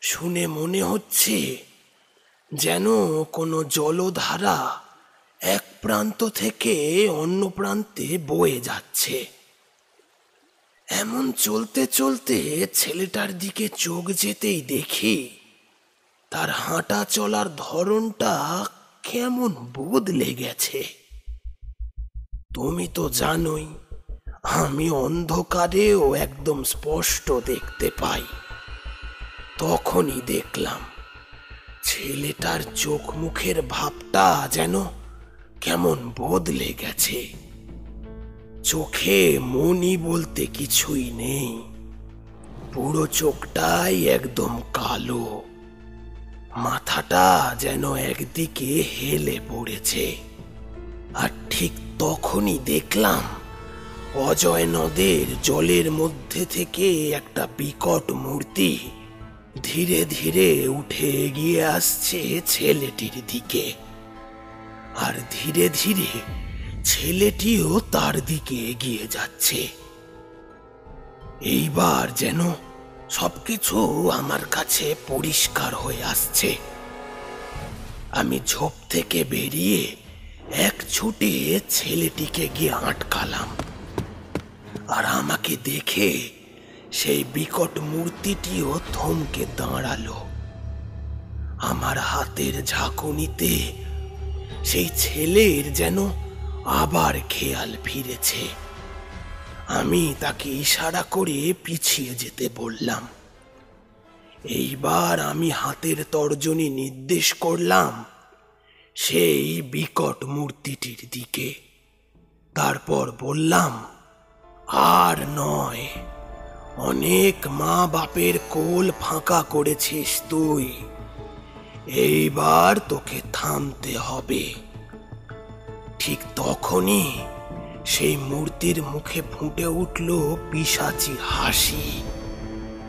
শুনে মনে হচ্ছে যেন কোনো জলধারা এক প্রান্ত থেকে অন্য প্রান্তে বয়ে যাচ্ছে। এমন চলতে চলতে ছেলেটার দিকে চোখ যেতেই দেখি তার হাঁটা চলার ধরনটা কেমন বদলে গেছে। তুমি তো জানোই আমি অন্ধকারেও একদম স্পষ্ট দেখতে পাই। তখনই দেখলাম ছেলেটার চোখ মুখের ভাবটা যেন কেমন বদলে গেছে। চোখে মনি বলতে কিছুই নেই, পুরো চোখটাই একদম কালো, মাথাটা যেন একদিকে হেলে পড়েছে। আর ঠিক তখনই দেখলাম অজয় নদের জলের মধ্যে থেকে একটা বিকট মূর্তি ধীরে ধীরে উঠে এগিয়ে আসছে ছেলেটির দিকে, আর ধীরে ধীরে ছেলেটিও তার দিকে এগিয়ে যাচ্ছে। এইবার যেন সবকিছু আমার কাছে পরিষ্কার হয়ে আসছে। আমি ঝোপ থেকে বেরিয়ে এক ছুটে ছেলেটিকে গিয়ে আটকালাম, আর আমাকে দেখে সেই বিকট মূর্তিটিও থমকে দাঁড়ালো। আমার হাতের ঝাঁকুনিতে সেই ছেলের যেন আবার খেয়াল ফিরেছে। আমি তাকে ইশারা করে পিছিয়ে যেতে বললাম। এইবার আমি হাতের তর্জনী নির্দেশ করলাম সেই বিকট মূর্তিটির দিকে। তারপর বললাম, আর নয়, অনেক মা বাপের কোল ফাঁকা করেছিস তুই, এইবার তোকে থামতে হবে। ঠিক তখনই সেই মূর্তির মুখে ফুটে উঠল পিশাচি হাসি।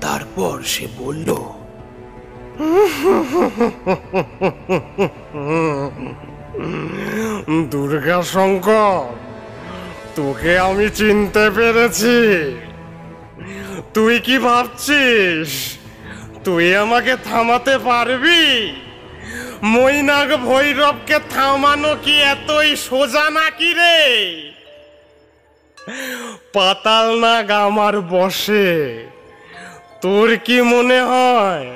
তারপর সে বলল, দুর্গা শঙ্কর, তোকে আমি চিনতে পেরেছি। তুই কি ভাবছিস তুই আমাকে থামাতে পারবি? মৈনাক ভৈরবকে থামানো কি এতই সোজা নাকি রে? পাতালনাগ আমার বসে। তোর কি মনে হয়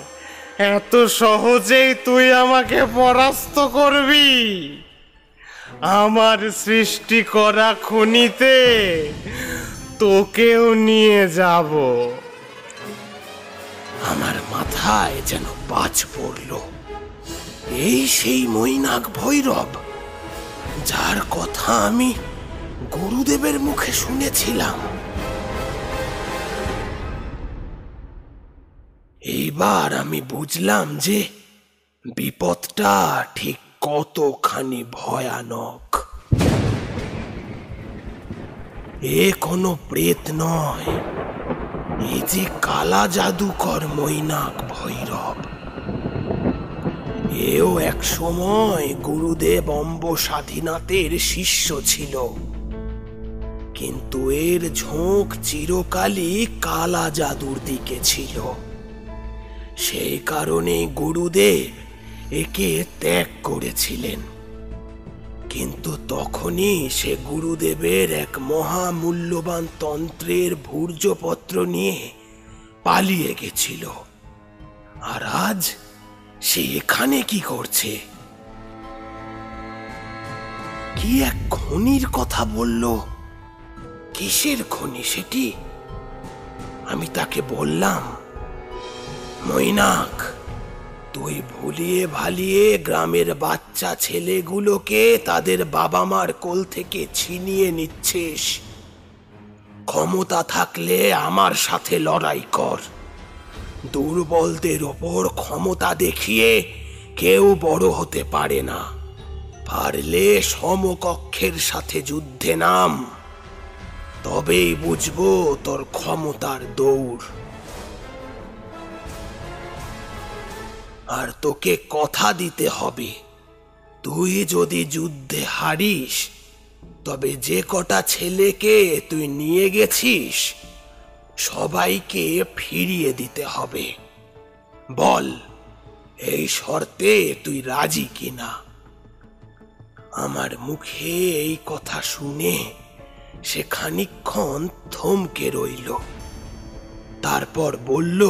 এত সহজেই তুই আমাকে পরাস্ত করবি? আমার সৃষ্টি করা খনিতে তোকেও নিয়ে যাব। আমার মাথায় যেন বাজ পড়ল। এই সেই মৈনাক ভৈরব যার কথা আমি গুরুদেবের মুখে শুনেছিলাম। এইবার আমি বুঝলাম যে বিপদটা ঠিক কতখানি ভয়ানক। এ কোনো প্রেত নয়, এই যে কালা জাদুকর মৈনাক ভৈরব। এও এক সময় গুরুদেব অম্ব স্বাধীনাথের শিষ্য ছিল, কিন্তু এর ঝোঁক চিরকালই কালা জাদুর দিকে ছিল। সেই কারণে গুরুদেব একে ত্যাগ করেছিলেন। কিন্তু তখনই সে গুরুদেবের এক মহামূল্যবান তন্ত্রের ভূর্জপত্র নিয়ে পালিয়ে গেছিল। আর আজ সে এখানে কি করছে? কি এক খনির কথা বলল। কিসের খনি সেটি? আমি তাকে বললাম, মৈনাক, তুই ভুলিয়ে ভালিয়ে গ্রামের বাচ্চা ছেলেগুলোকে তাদের বাবা মার কোল থেকে ছিনিয়ে নিচ্ছিস। ক্ষমতা থাকলে আমার সাথে লড়াই কর। দুর্বলদের ওপর ক্ষমতা দেখিয়ে কেউ বড় হতে পারে না। পারলে সমকক্ষের সাথে যুদ্ধে নাম, তবেই বুঝবো তোর ক্ষমতার দৌড়। আর তোকে কথা দিতে হবে, তুই যদি যুদ্ধে হারিস তবে যে কটা ছেলেকে তুই নিয়ে গেছিস সবাইকে ফিরিয়ে দিতে হবে। বল, এই শর্তে তুই রাজি কিনা? আমার মুখে এই কথা শুনে সে খানিকক্ষণ থমকে রইল। তারপর বলল,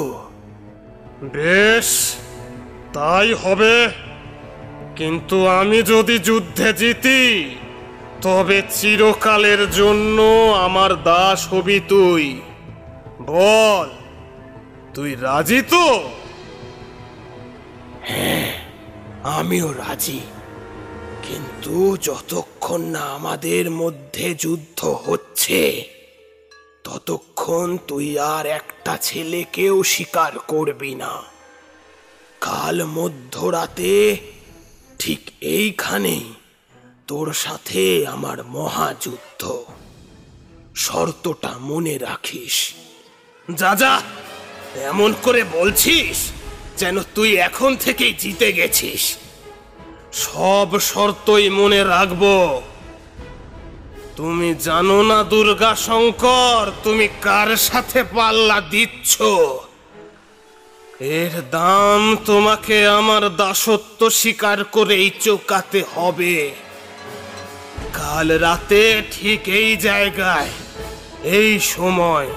বেশ, তাই হবে। কিন্তু আমি যদি যুদ্ধে জিতি তবে চিরকালের জন্য আমার দাস হবি তুই। বল, তুই রাজি তো? আমিও রাজি, কিন্তু যতক্ষণ না আমাদের মধ্যে যুদ্ধ হচ্ছে ততক্ষণ তুই আর একটা ছেলেকেও স্বীকার করবি না। কাল মধ্যরাতে ঠিক এইখানেই তোর সাথে আমার মহাযুদ্ধ। শর্তটা মনে রাখিস। যা যা, এমন করে বলছিস যেন তুই এখন থেকেই জিতে গেছিস। সব শর্তই মনে রাখবো। তুমি জানো না দুর্গা শঙ্কর, তুমি কার সাথে পাল্লা দিচ্ছ? এর দাম তোমাকে আমার দাসত্ব স্বীকার করেই চোকাতে হবে। কাল রাতে ঠিক এই জায়গায়, এই সময়,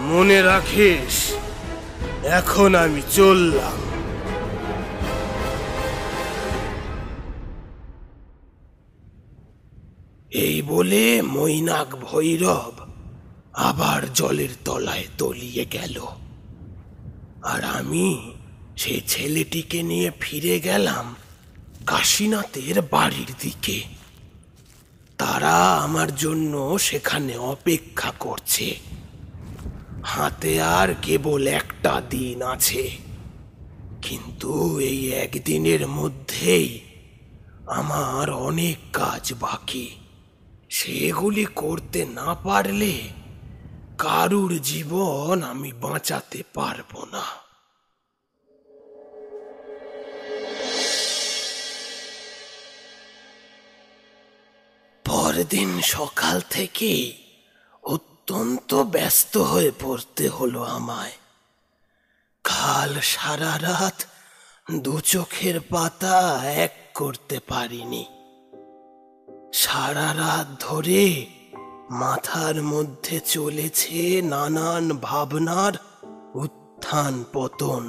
মনে রাখিস। এখন আমি চললাম। এই বলে মৈনাক ভৈরব আবার জলের তলায় তলিয়ে গেল। আর আমি সেই ছেলেটিকে নিয়ে ফিরে গেলাম কাশীনাথের বাড়ির দিকে। তারা আমার জন্য সেখানে অপেক্ষা করছে। হাতে আর কেবল একটা দিন আছে, কিন্তু এই একদিনের মধ্যেই আমার অনেক কাজ বাকি। সেগুলি করতে না পারলে কারুর জীবন আমি বাঁচাতে পারবো না। পরদিন সকাল থেকে অত্যন্ত ব্যস্ত হয়ে পড়তে হলো আমায়। কাল সারা রাত দু চোখের পাতা এক করতে পারিনি। সারা রাত ধরে মাথার মধ্যে চলেছে নানান ভাবনার উত্থান পতন।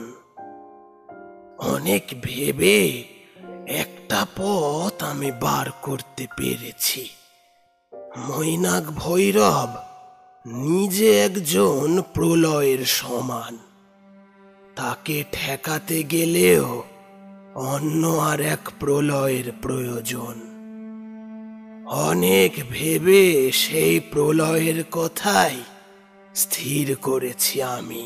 অনেক ভেবে একটা পথ আমি বার করতে পেরেছি। মৈনাক ভৈরব নিজে একজন প্রলয়ের সমান। তাকে ঠেকাতে গেলেও অন্য আর এক প্রলয়ের প্রয়োজন। অনেক ভেবে সেই প্রলয়ের কথাই স্থির করেছি আমি।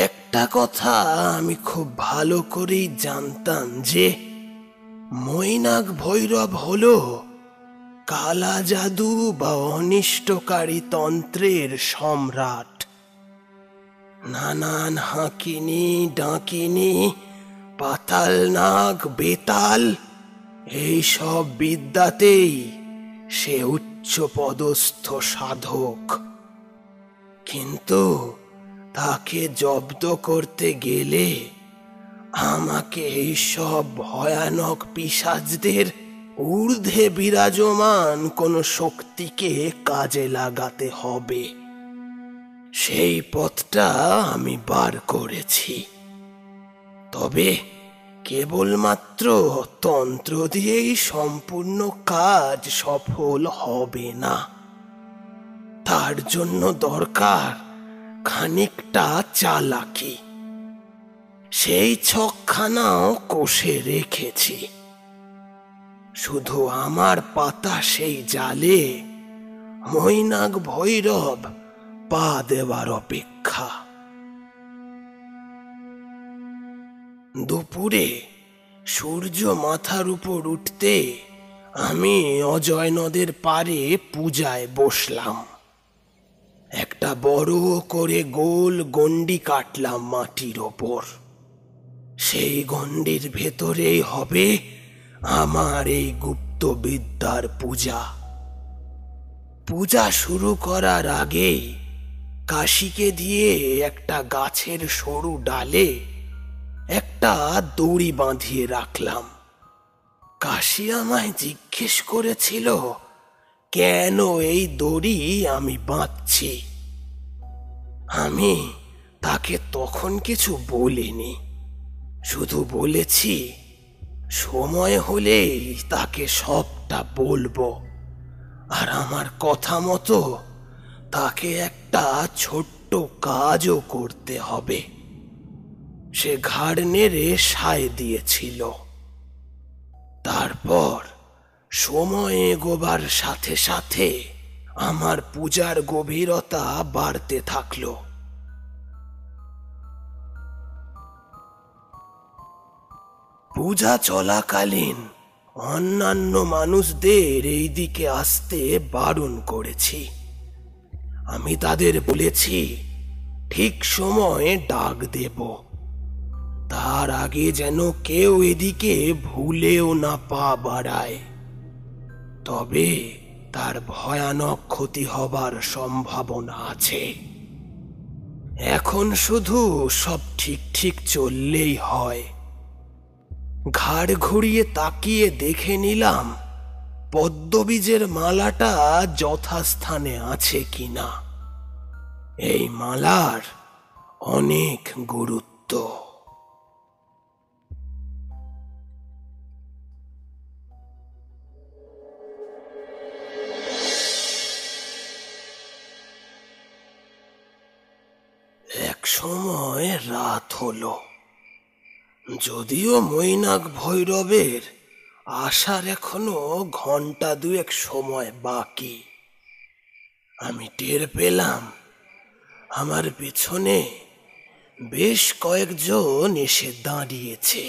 একটা কথা আমি খুব ভালো করেই জানতাম যে মৈনাক ভৈরব হলো কালা জাদু বা অনিষ্টকারী তন্ত্রের সম্রাট। নানান হাঁকিনি, ডাকিনি, পাতাল নাগ, বেতাল, এই সব বিদ্যাতেই সে উচ্চ উচ্চপদস্থ সাধক, কিন্তু তাকে জব্দ করতে গেলে আমাকে এইসব ভয়ানক পিশাচদের ঊর্ধ্বে বিরাজমান কোনো শক্তিকে কাজে লাগাতে হবে। সেই পথটা আমি বার করেছি, তবে কেবলমাত্র তন্ত্র দিয়েই সম্পূর্ণ কাজ সফল হবে না। তার জন্য দরকার খানিকটা চালাকি। সেই ছকখানাও কষে রেখেছি, শুধু আমার পাতা সেই জালে মৈনাক ভৈরব পা দেওয়ার অপেক্ষা। দুপুরে সূর্য মাথার উপর উঠতে আমি অজয় নদের পাড়ে পূজায় বসলাম। একটা বড় করে গোল গণ্ডি কাটলাম মাটির ওপর। সেই গণ্ডির ভেতরেই হবে আমার এই গুপ্ত বিদ্যার পূজা। পূজা শুরু করার আগেই কাশিকে দিয়ে একটা গাছের সরু ডালে একটা দড়ি বাঁধিয়ে রাখলাম। কাশি আমায় জিজ্ঞেস করেছিল কেন এই দড়ি আমি বাঁধছি। আমি তাকে তখন কিছু বলিনি, শুধু বলেছি সময় হলেই তাকে সবটা বলবো, আর আমার কথা মতো তাকে একটা ছোট্ট কাজও করতে হবে। সে ঘাড় নেড়ে সায় দিয়েছিল। তারপর সময় এগোবার সাথে সাথে আমার পূজার গভীরতা বাড়তে থাকলো। পূজা চলাকালীন অন্যান্য মানুষদের এই দিকে আসতে বারণ করেছি। আমি তাদের বলেছি ঠিক সময়ে ডাক দেব, তার আগে যেন কেউ এদিকে ভুলেও না পা বাড়ায়, তবে তার ভয়ানক ক্ষতি হবার সম্ভাবনা আছে। এখন শুধু সব ঠিক ঠিক চললেই হয়। ঘাড় ঘুরিয়ে তাকিয়ে দেখে নিলাম পদ্মবীজের মালাটা যথাস্থানে আছে কিনা। এই মালার অনেক গুরুত্ব। এক সময় রাত হলো, যদিও মৈনাক ভৈরবের আসার এখনো ঘন্টা দুয়েক সময় বাকি। আমি টের পেলাম আমার পেছনে বেশ কয়েকজন এসে দাঁড়িয়েছে।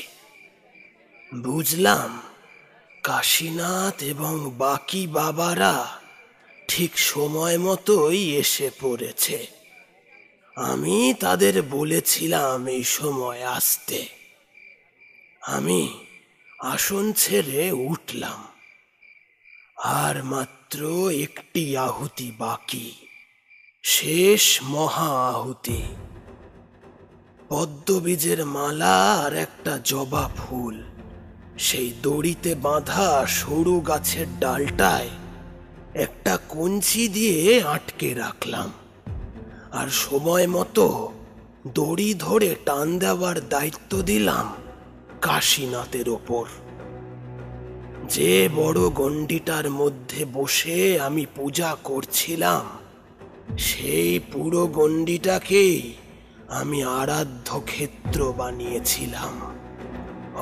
বুঝলাম কাশীনাথ এবং বাকি বাবারা ঠিক সময় মতোই এসে পড়েছে। আমি তাদের বলেছিলাম এই সময় আসতে। আমি আসন ছেড়ে উঠলাম। আর মাত্র একটি আহুতি বাকি, শেষ মহা আহুতি। পদ্মবীজের মালা আর একটা জবা ফুল সেই দড়িতে বাঁধা সরু গাছের ডালটায় একটা কঞ্চি দিয়ে আটকে রাখলাম, আর সময় মতো দড়ি ধরে টান দেওয়ার দায়িত্ব দিলাম কাশীনাথের ওপর। যে বড় গণ্ডিটার মধ্যে বসে আমি পূজা করছিলাম, সেই পুরো গণ্ডিটাকেই আমি আরাধ্য ক্ষেত্র বানিয়েছিলাম।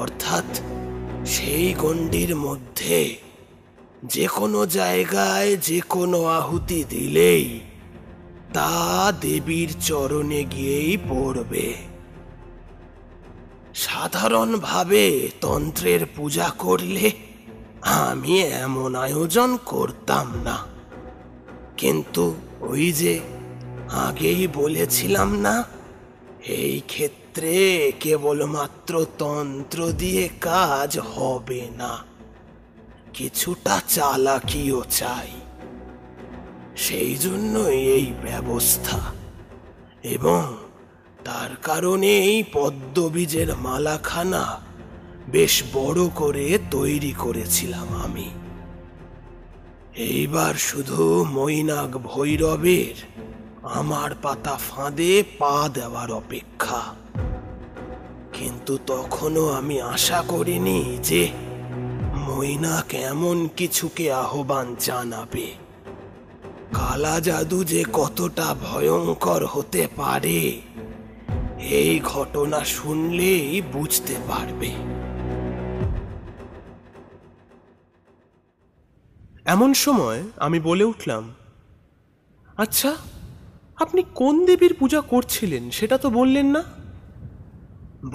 অর্থাৎ সেই গণ্ডির মধ্যে যে কোনো জায়গায় যে কোনো আহুতি দিলেই তা দেবীর চরণে গিয়েই পড়বে। সাধারণভাবে তন্ত্রের পূজা করলে আমি এমন আয়োজন করতাম না, কিন্তু ওই যে আগেই বলেছিলাম না, এই ক্ষেত্রে কেবলমাত্র তন্ত্র দিয়ে কাজ হবে না, কিছুটা চালাকিও চাই। সেই জন্যই এই ব্যবস্থা, এবং তার কারণেই পদ্মবীজের মালাখানা বেশ বড় করে তৈরি করেছিলাম আমি। এইবার শুধু মৈনাক ভৈরবের আমার পাতা ফাঁদে পা দেওয়ার অপেক্ষা। কিন্তু তখনও আমি আশা করিনি যে মৈনাক এমন কিছুকে আহ্বান জানাবে। কালা জাদু যে কতটা ভয়ঙ্কর হতে পারে এই ঘটনা শুনলেই বুঝতে পারবে। এমন সময় আমি বলে উঠলাম, আচ্ছা, আপনি কোন দেবীর পূজা করছিলেন সেটা তো বললেন না?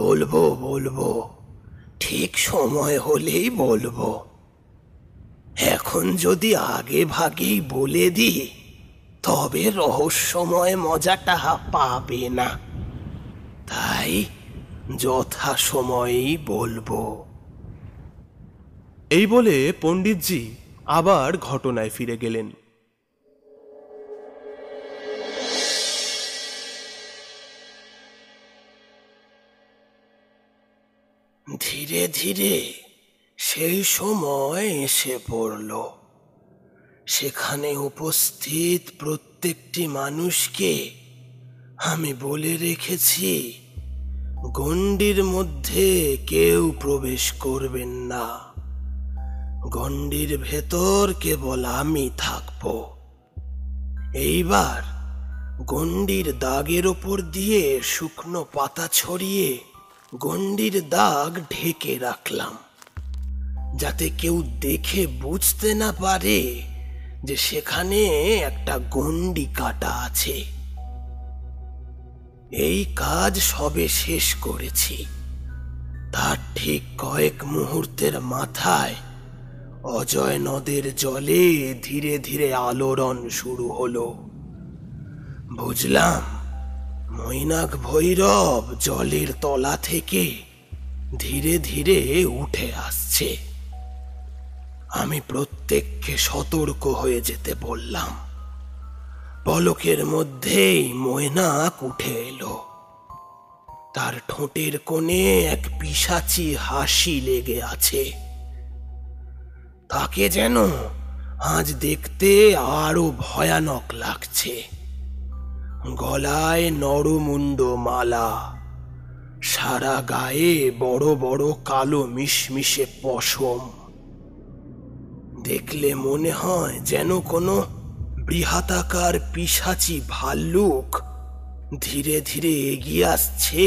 বলবো বলবো, ঠিক সময় হলেই বলবো। এখন যদি আগে ভাগেই বলে দিই তবে রহস্যময় মজাটা পাবে না, তাই যথা সময়েই বলবো। এই বলে পণ্ডিতজি আবার ঘটনায় ফিরে গেলেন। ধীরে ধীরে সেই সময় এসে পড়ল। সেখানে উপস্থিত প্রত্যেকটি মানুষকে আমি বলে রেখেছি, গণ্ডির মধ্যে কেউ প্রবেশ করবেন না। গণ্ডির ভেতর কেবল আমি থাকব। এইবার গণ্ডির দাগের ওপর দিয়ে শুকনো পাতা ছড়িয়ে গণ্ডির দাগ ঢেকে রাখলাম, যাতে কেউ দেখে বুঝতে না পারে যে সেখানে একটা গণ্ডি কাটা আছে। এই কাজ সবে শেষ করেছি, তার ঠিক কয়েক মুহূর্তের মাথায় অজয় নদের জলে ধীরে ধীরে আলোড়ন শুরু হলো। বুঝলাম মৈনাক ভৈরব জলের তলা থেকে ধীরে ধীরে উঠে আসছে। আমি প্রত্যেককে সতর্ক হয়ে যেতে বললাম। পলকের মধ্যেই মৈনাক উঠে এলো। তার ঠোঁটের কোণে এক পিশাচি হাসি লেগে আছে। তাকে যেন আজ দেখতে আরো ভয়ানক লাগছে। গলায় নরমুণ্ড মালা, সারা গায়ে বড় বড় কালো মিশমিশে পশম। দেখলে মনে হয় যেন কোনো বৃহদাকার পিশাচি ভাল্লুক ধীরে ধীরে এগিয়ে আসছে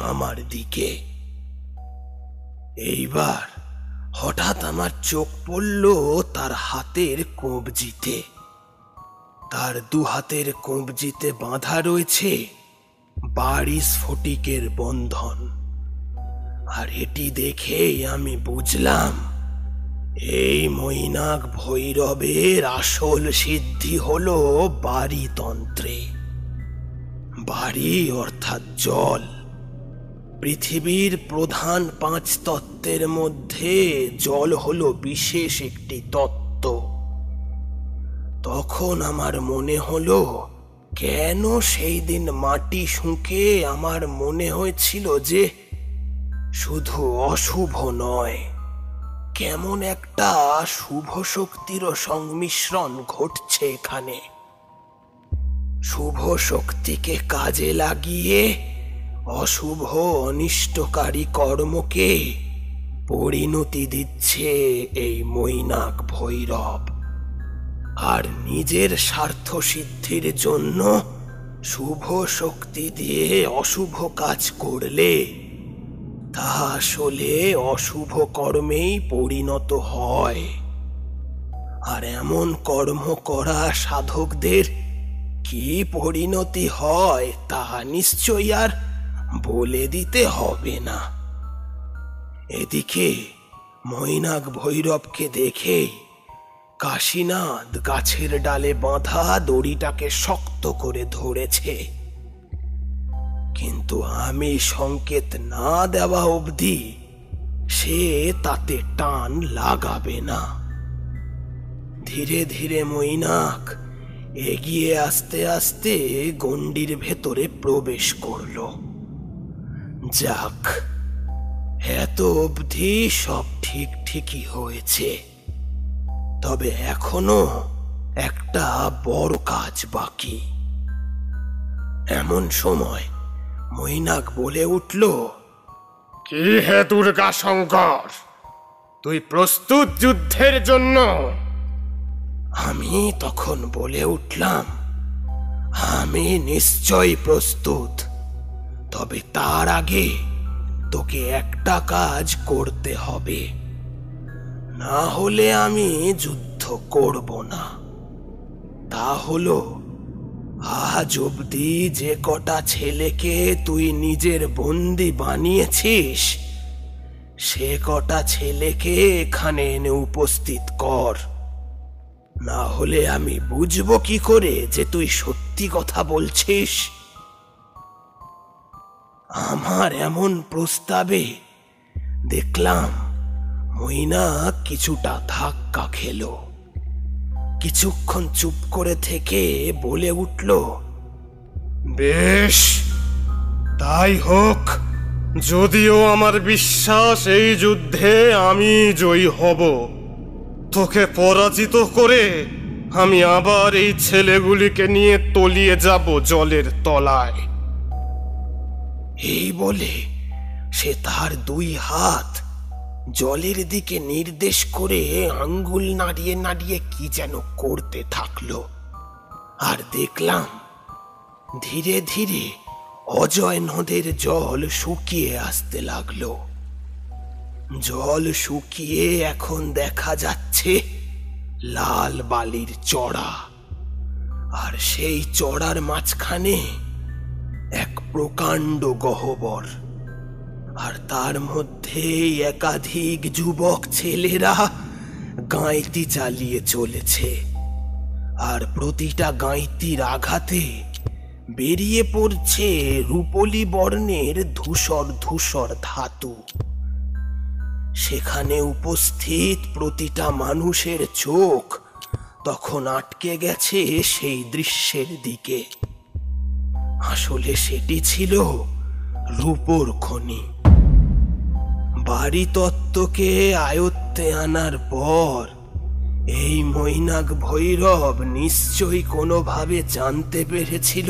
আমার দিকে। এইবার হঠাৎ আমার চোখ পড়ল তার হাতের কবজিতে। তার দু হাতের কবজিতে বাঁধা রয়েছে বাড়ি স্ফটিকের বন্ধন। আর এটি দেখেই আমি বুঝলাম এই মৈনাক ভৈরবের আসল সিদ্ধি হলো বাড়িতন্ত্রে। বাড়ি অর্থাৎ জল। পৃথিবীর প্রধান 5 তত্ত্বের মধ্যে জল হলো বিশেষ একটি তত্ত্ব। তখন আমার মনে হলো, কেন সেই দিন মাটি শুঁকে আমার মনে হয়েছিল যে শুধু অশুভ নয়, কেমন একটা শুভ শক্তিরও সংমিশ্রণ ঘটছে এখানে। শুভ শক্তিকে কাজে লাগিয়ে অশুভ অনিষ্টকারী কর্মকে পরিণতি দিচ্ছে এই মৈনাক ভৈরব। আর নিজের স্বার্থ সিদ্ধির জন্য শুভ শক্তি দিয়ে অশুভ কাজ করলে তা আসলে অশুভ কর্মেই পরিণত হয়। আর এমন কর্ম করা সাধকদের কি পরিণতি হয় তা নিশ্চয়ই আর বলে দিতে হবে না। এদিকে মৈনাক ভৈরবকে দেখে কাশীনাথ গাছের ডালে বাঁধা দড়িটাকে শক্ত করে ধরেছে, কিন্তু আমি সংকেত না দেওয়া অবধি সে তাতে টান লাগাবে না। ধীরে ধীরে মৈনাক এগিয়ে আস্তে আস্তে গণ্ডির ভেতরে প্রবেশ করলো। যাক, এত অবধি সব ঠিকই হয়েছে। তবে এখনো একটা বড় কাজ বাকি। এমন সময় মৈনাক বলে উঠল, কি হে দুর্গা শঙ্কর, তুই প্রস্তুত যুদ্ধের জন্য? আমি তখন বলে উঠলাম, আমি নিশ্চয়ই প্রস্তুত। তবে তার আগে তোকে একটা কাজ করতে হবে, না হলে আমি যুদ্ধ করব না। তা হলো, আজ অবধি যে কটা ছেলেকে তুই নিজের বন্দি বানিয়েছিস, সে কটা ছেলেকে এখানে এনে উপস্থিত কর। না হলে আমি বুঝবো কি করে যে তুই সত্যি কথা বলছিস? আমার এমন প্রস্তাবে দেখলাম মৈনাক কিছুটা ধাক্কা খেলো। কিছুক্ষণ চুপ করে থেকে বলে উঠল, বেশ, তাই হোক। যদিও আমার বিশ্বাস এই যুদ্ধে আমি জয়ী হব, তোকে পরাজিত করে আমি আবার এই ছেলেগুলিকে নিয়ে তলিয়ে যাব জলের তলায়। এই বলে সে তার দুই হাত জলের দিকে নির্দেশ করে আঙ্গুল নাড়িয়ে নাড়িয়ে কি যেন করতে থাকলো। আর দেখলাম ধীরে ধীরে অজয় নদের জল শুকিয়ে আসতে লাগলো। জল শুকিয়ে এখন দেখা যাচ্ছে লাল বালির চড়া, আর সেই চড়ার মাঝখানে এক প্রকাণ্ড গহ্বর, আর তার মধ্যে একাধিক যুবক ছেলেরা গাঁইতি চালিয়ে চলেছে। আর প্রতিটা গাঁইতির আঘাতে বেরিয়ে পড়ছে রূপলি বর্ণের ধূসর ধূসর ধাতু। সেখানে উপস্থিত প্রতিটা মানুষের চোখ তখন আটকে গেছে সেই দৃশ্যের দিকে। আসলে সেটি ছিল রূপোর খনি। বাড়ি তত্ত্বকে আয়ত্তে আনার পর এই মৈনাক ভৈরব নিশ্চয়ই কোনোভাবে জানতে পেরেছিল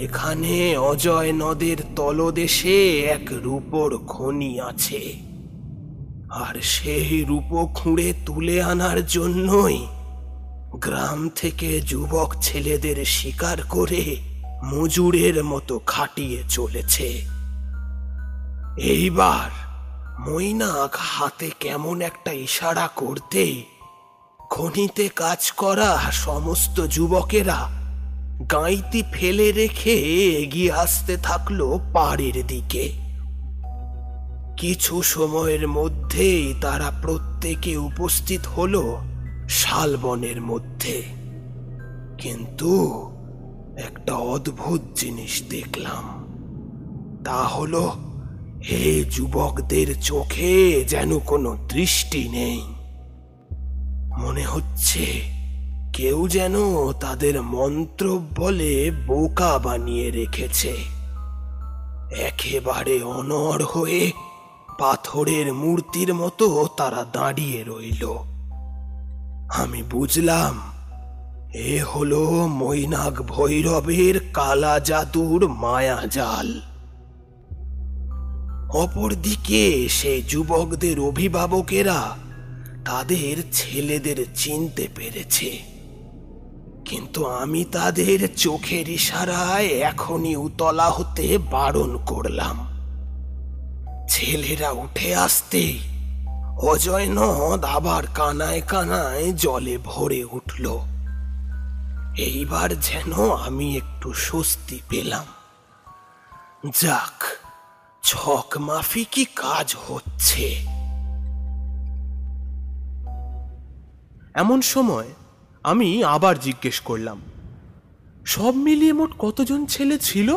এখানে অজয় নদের তলদেশে এক রূপোর খনি আছে। আর সেই রূপো খুঁড়ে তুলে আনার জন্যই গ্রাম থেকে যুবক ছেলেদের শিকার করে মজুরের মতো খাটিয়ে চলেছে। এইবার মৈনাক হাতে কেমন একটা ইশারা করতেই খনিতে কাজ করা সমস্ত যুবকেরা গাঁইতি ফেলে রেখে এগিয়ে আসতে থাকলো পাড়ের দিকে। কিছু সময়ের মধ্যেই তারা প্রত্যেকে উপস্থিত হলো শালবনের মধ্যে। কিন্তু একটা অদ্ভুত জিনিস দেখলাম। তা হলো, এই যুবকদের চোখে যেন কোনো দৃষ্টি নেই। মনে হচ্ছে কেউ যেন তাদের মন্ত্র বলে বোকা বানিয়ে রেখেছে। একেবারে অনড় হয়ে পাথরের মূর্তির মতো তারা দাঁড়িয়ে রইল। আমি বুঝলাম এ হলো মৈনাক ভৈরবের কালা জাদুর মায়াজাল। অপরদিকে সেই যুবকদের অভিভাবকেরা তাদের ছেলেদের চিনতে পেরেছে, কিন্তু আমি তাদের চোখের ইশারায় এখনই উতলা হতে বারণ করলাম। ছেলেরা উঠে আসতেই অজয় নদ আবার কানায় কানায় জলে ভরে উঠল। এইবার যেন আমি একটু স্বস্তি পেলাম। যাক, ছক মাফিকই কাজ হচ্ছে। এমন সময় আমি আবার জিজ্ঞেস করলাম, সব মিলিয়ে মোট কতজন ছেলে ছিল?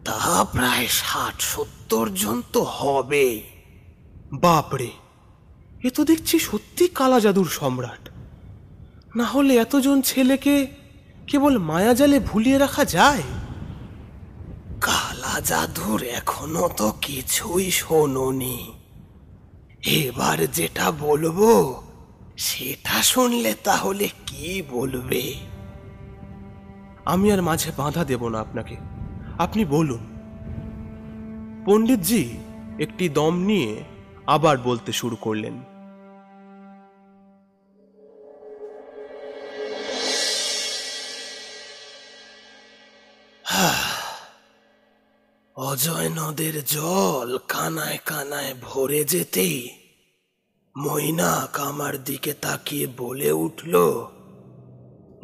তা প্রায় 60-70 জন তো হবে। বাপরে, এ তো দেখছি সত্যি কালা জাদুর সম্রাট। না হলে এতজন ছেলেকে কেবল মায়াজালে ভুলিয়ে রাখা যায়? কালা জাদুর এখনো তো কিছুই শোনোনি। এবার যেটা বলবো সেটা শুনলে তাহলে কি বলবে? আমি আর মাঝে বাধা দেব না আপনাকে, আপনি বলুন। পণ্ডিতজি একটি দম নিয়ে আবার বলতে শুরু করলেন। অজয় নদের জল কানায় কানায় ভরে যেতেই মৈনাক আমার দিকে তাকিয়ে বলে উঠল,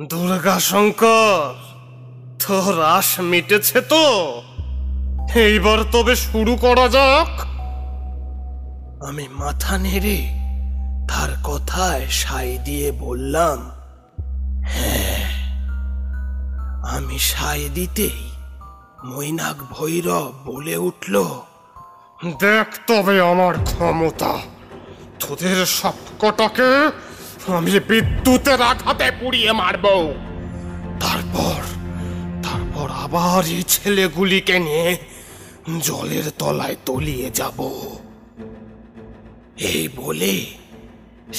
দুর্গা শঙ্কর, তোর রাস মিটেছে তো? এইবার তবে শুরু করা যাক। আমি মাথা নেড়ে তার কথায় সাই দিয়ে বললাম, হ্যাঁ। আমি সাই দিতেই মৈনাক ভৈরব বলে উঠল, দেখ তবে আমার ক্ষমতা। তোদের সবকটাকে আমি বিদ্যুতের আঘাতে পুড়িয়ে মারব। তারপর তারপর আবার এই ছেলেগুলিকে নিয়ে জলের তলায় তলিয়ে যাব। এই বলে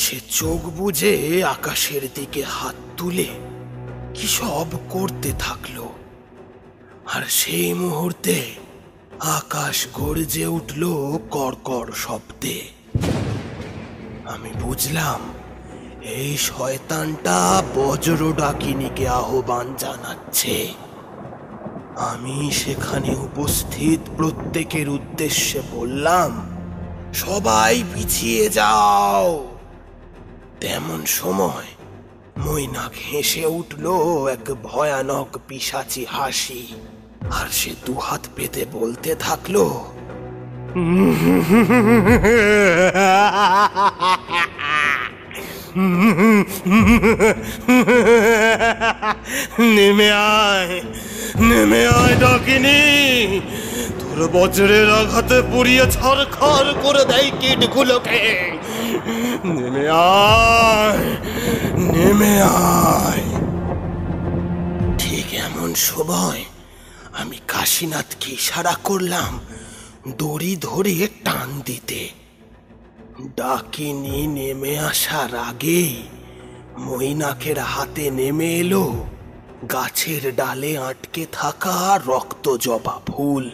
সে চোখ বুজে আকাশের দিকে হাত তুলে কি সব করতে থাকলো। আর সেই মুহূর্তে আকাশ গর্জে উঠল কড়কড় শব্দে। আমি বুঝলাম এই শয়তানটা বজ্র ডাকিনীকে আহ্বান জানাচ্ছে। আমি সেখানে উপস্থিত প্রত্যেকের উদ্দেশ্যে বললাম, সবাই পিছিয়ে যাও। তেমন সময় মৈনাক হেসে উঠল এক ভয়ানক পিশাচি হাসি। আর সে দুহাত পেতে বলতে থাকলো, নেমে আয়, নেমে আয় ডাকিনি। তোর বজ্রের আঘাতে পুড়িয়ে ছারখার করে দেয় কীটগুলোকে। নেমে আয়, নেমে আয়। ঠিক এমন সময় আমি কাশীনাথকে ইশারা করলাম দড়ি ধরে টান দিতে। ডাকিনী নেমে আসার আগেই মৈনাকের হাতে নেমে এলো গাছের ডালে আটকে থাকা রক্ত জবা ফুল,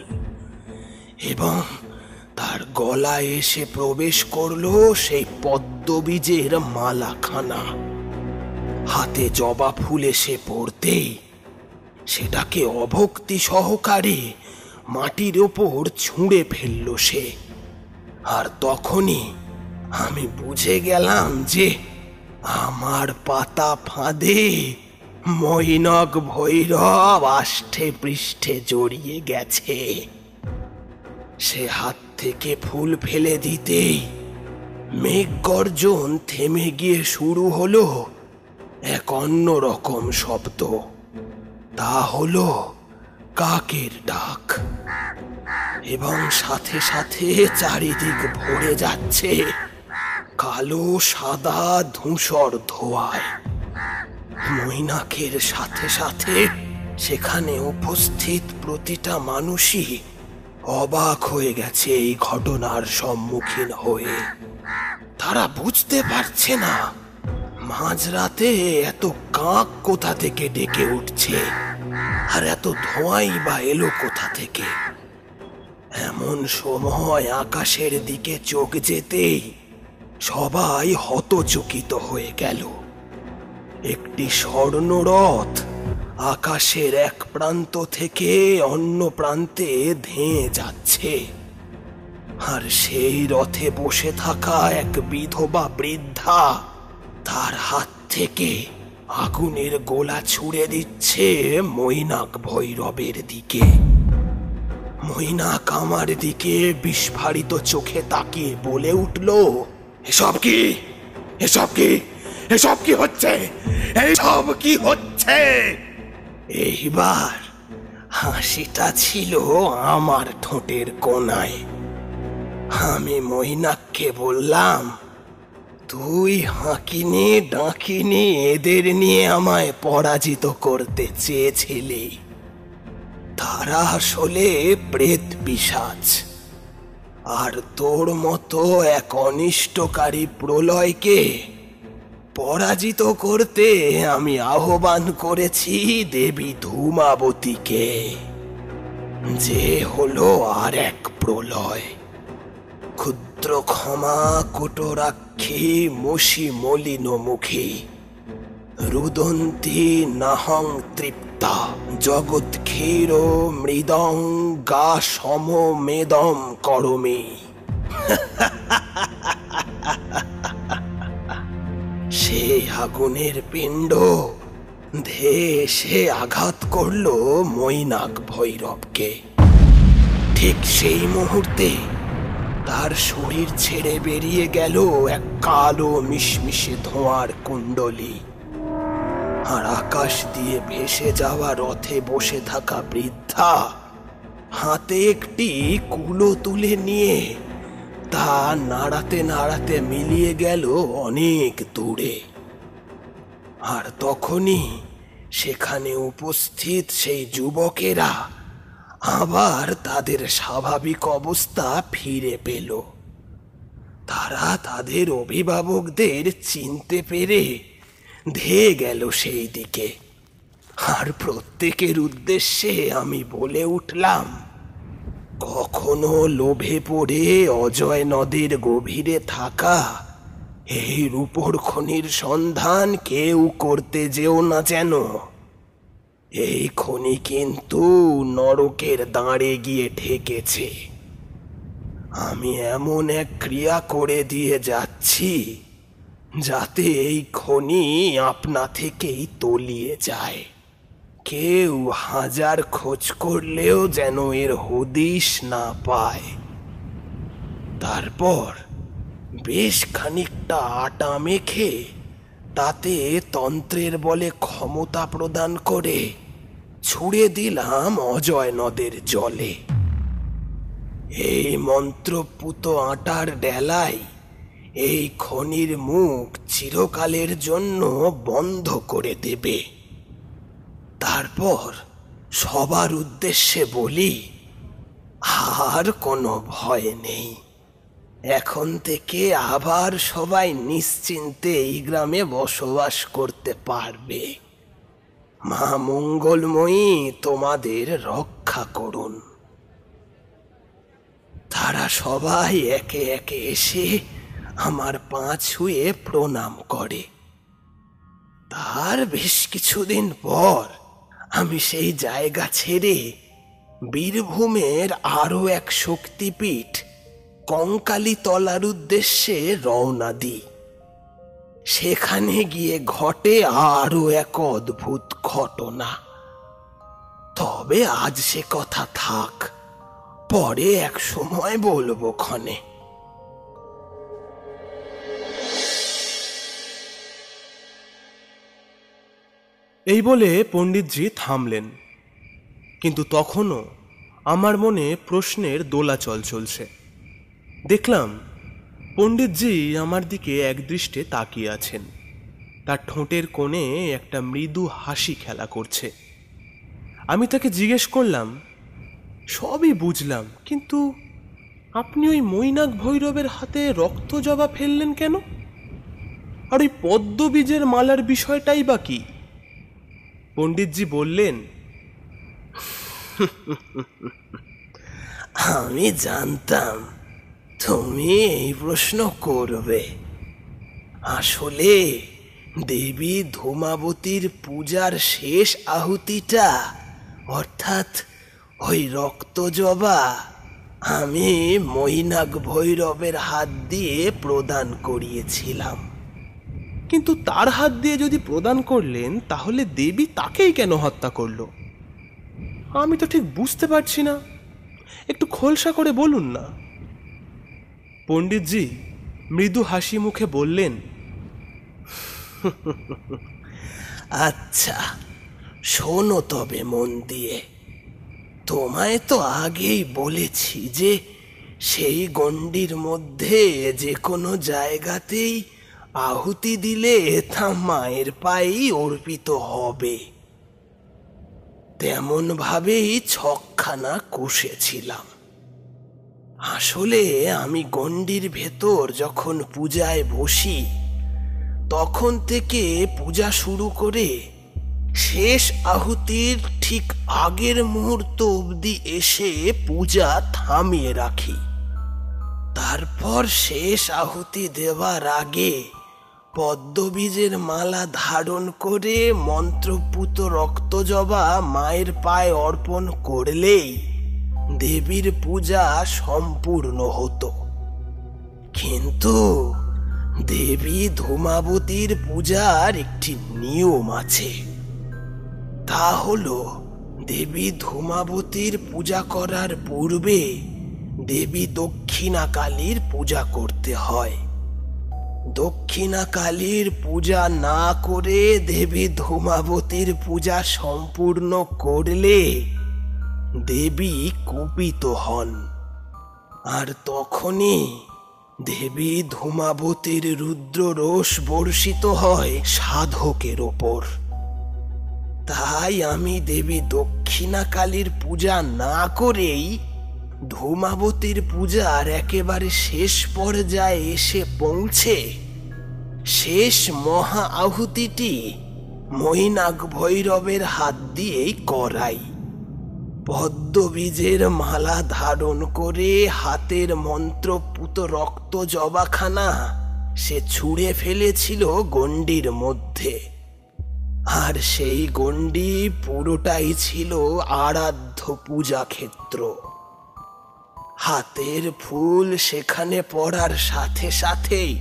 এবং তার গলায় এসে প্রবেশ করলো সেই পদ্মবীজের মালাখানা। হাতে জবা ফুল এসে পড়তেই সেটাকে অভক্তি সহকারে মাটির ওপর ছুঁড়ে ফেলল সে। আর তখনই আমি বুঝে গেলাম যে আমার পাতা ফাঁদে মৈনাক ভৈরব আষ্ঠে পৃষ্ঠে জড়িয়ে গেছে। সে হাত থেকে ফুল ফেলে দিতেই মেঘ গর্জন থেমে গিয়ে শুরু হলো এক অন্যরকম শব্দ। তা হলো কাকের ডাক, এবং সাথে সাথে চারিদিক ভরে যাচ্ছে কালো সাদা ধূসর ধোঁয়ায়। মৈনাকের সাথে সাথে সেখানে উপস্থিত প্রতিটা মানুষই অবাক হয়ে গেছে এই ঘটনার সম্মুখীন হয়ে। তারা বুঝতে পারছে না মাঝরাতে এত কাক কোথা থেকে ডেকে উঠছে, আর এত ধোঁয়াই বা এলো কোথা থেকে। এমন সময় আকাশের দিকে চোখ যেতেই সবাই হতচকিত হয়ে গেল। একটি স্বর্ণরথ আকাশের এক প্রান্ত থেকে অন্য প্রান্তে ধেয়ে যাচ্ছে, আর সেই রথে বসে থাকা এক বিধবা বৃদ্ধা তার হাত থেকে আগুনের গোলা ছুড়ে দিচ্ছে মৈনাক ভৈরবের দিকে। মৈনাক আমার দিকে বিস্ফারিত চোখে তাকিয়ে বলে উঠল, এসব কি, এসব কি, এসব কি হচ্ছে, এইসব কি হচ্ছে? এইবার হাসিটা ছিল আমার ঠোঁটের কোণায়। আমি মৈনাককে বললাম, তুই হাঁকিনি ডাকিনি এদের নিয়ে আমায় পরাজিত করতে চেয়েছিলি। তারা আসলে প্রেত পিশাচ, আর তোর মতো এক অনিষ্টকারী প্রলয়কে পরাজিত করতে আমি আহ্বান করেছি দেবী ধূমাবতীকে, যে হলো আর এক প্রলয়। ক্ষুদ্র ক্ষমা কুটরাক্ষী মসি মলিন মুখী রুদন্তি নাহং তৃপ্তা জগৎ ক্ষীর মৃদং গা সম মেদম করমি। সে আগুনের পিণ্ড ধেয়ে সে আঘাত করল মৈনাক ভৈরবকে। ঠিক সেই মুহূর্তে তার শরীর ছেড়ে বেরিয়ে গেল এক কালো মিশমিশে ধোঁয়ার কুণ্ডলী, আর আকাশ দিয়ে ভেসে যাওয়া রথে বসে থাকা বৃদ্ধা হাতে একটি কুলো তুলে নিয়ে তা নাড়াতে নাড়াতে মিলিয়ে গেল অনেক দূরে। আর তখনই সেখানে উপস্থিত সেই যুবকেরা আবার তাদের স্বাভাবিক অবস্থা ফিরে পেল। তারা তাদের অভিভাবকদের চিনতে পেরে ধেয়ে গেল সেই দিকে, আর প্রত্যেকের উদ্দেশ্যে আমি বলে উঠলাম, কখনো লোভে পড়ে অজয় নদের গভীরে থাকা এই রূপোর খনির সন্ধান কেউ করতে যেও না যেন। এই খনি কিন্তু নরকের দাঁড়ে গিয়ে ঠেকেছে। আমি এমন এক ক্রিয়া করে দিয়ে যাচ্ছি যাতে এই খনি আপনা থেকেই তলিয়ে যায়। কেউ হাজার খোঁজ করলেও যেন এর হদিশ না পায়। তারপর বেশ খানিকটা আটা মেখে তাতে তন্ত্রের বলে ক্ষমতা প্রদান করে ছুঁড়ে দিলাম অজয় নদের জলে। এই মন্ত্রপুত আটার ডেলায় এই খনির মুখ চিরকালের জন্য বন্ধ করে দেবে। তারপর সবার উদ্দেশ্যে বলি, আর কোনো ভয় নেই। এখন থেকে আবার সবাই নিশ্চিন্তে এই গ্রামে বসবাস করতে পারবে। মা মঙ্গলময়ী তোমাদের রক্ষা করুন। তারা সবাই একে একে এসে আমার পা ছুঁয়ে প্রণাম করে। তার বেশ কিছুদিন পর আমি সেই জায়গা ছেড়ে বীরভূমের আরো এক শক্তিপীঠ কঙ্কালী তলার উদ্দেশ্যে রওনা দিই। সেখানে গিয়ে ঘটে আরো এক অদ্ভুত ঘটনা। তবে আজ সে কথা থাক, পরে এক সময় বলবো ক্ষণে। এই বলে পণ্ডিতজি থামলেন, কিন্তু তখনও আমার মনে প্রশ্নের দোলাচল চলছে। দেখলাম পণ্ডিতজি আমার দিকে একদৃষ্টে তাকিয়ে আছেন। তার ঠোঁটের কোণে একটা মৃদু হাসি খেলা করছে। আমি তাকে জিজ্ঞেস করলাম, সবই বুঝলাম, কিন্তু আপনি ওই মৈনাক ভৈরবের হাতে রক্ত জবা ফেললেন কেন? আর ওই পদ্মবীজের মালার বিষয়টাই বা কি? পণ্ডিতজি বললেন, আমি জানতাম তুমি এই প্রশ্ন করবে। আসলে দেবী ধূমাবতীর পূজার শেষ আহুতিটা, অর্থাৎ ওই রক্ত জবা, আমি মৈনাক ভৈরবের হাত দিয়ে প্রদান করিয়েছিলাম। কিন্তু তার হাত দিয়ে যদি প্রদান করলেন, তাহলে দেবী তাকেই কেন হত্যা করলো? আমি তো ঠিক বুঝতে পারছি না, একটু খোলসা করে বলুন না। পণ্ডিতজি মৃদু হাসি মুখে বললেন, আচ্ছা শোনো তবে মন দিয়ে। তোমায় তো আগেই বলেছি যে সেই গণ্ডির মধ্যে যে কোনো জায়গাতেই আহুতি দিলে তা মায়ের পায়েই অর্পিত হবে। তেমন ভাবেই ছকখানা কষেছিলাম। আসলে আমি গণ্ডির ভেতর যখন পূজায় বসি তখন থেকে পূজা শুরু করে শেষ আহুতির ঠিক আগের মুহূর্ত অবধি এসে পূজা থামিয়ে রাখি। তারপর শেষ আহুতি দেওয়ার আগে পদ্মবীজের মালা ধারণ করে মন্ত্রপুত রক্তজবা মায়ের পায়ে অর্পণ করলেই দেবীর পূজা সম্পূর্ণ হতো। কিন্তু দেবী ধূমাবতীর পূজার একটি নিয়ম আছে। তা হলো দেবী ধূমাবতীর পূজা করার পূর্বে দেবী দক্ষিণা কালীর পূজা করতে হয়। দক্ষিণা কালীর পূজা না করে দেবী ধূমাবতীর পূজা সম্পূর্ণ করলে দেবী কুপিত হন, আর তখনই দেবী ধূমাবতীর রুদ্ররোষ বর্ষিত হয় সাধকের ওপর। তাই আমি দেবী দক্ষিণা কালীর পূজা না করেই ধূমাবতীর পূজার একেবারে শেষ পর্যায়ে এসে পৌঁছে শেষ মহা আহুতিটি মৈনাক ভৈরবের হাত দিয়েই করাই। পদ্মবীজের মালা ধারণ করে হাতের মন্ত্রপুত রক্ত জবাখানা সে ছুঁড়ে ফেলেছিল গণ্ডির মধ্যে, আর সেই গণ্ডি পুরোটাই ছিল আরাধ্য পূজা ক্ষেত্র। হাতের ফুল সেখানে পড়ার সাথে সাথেই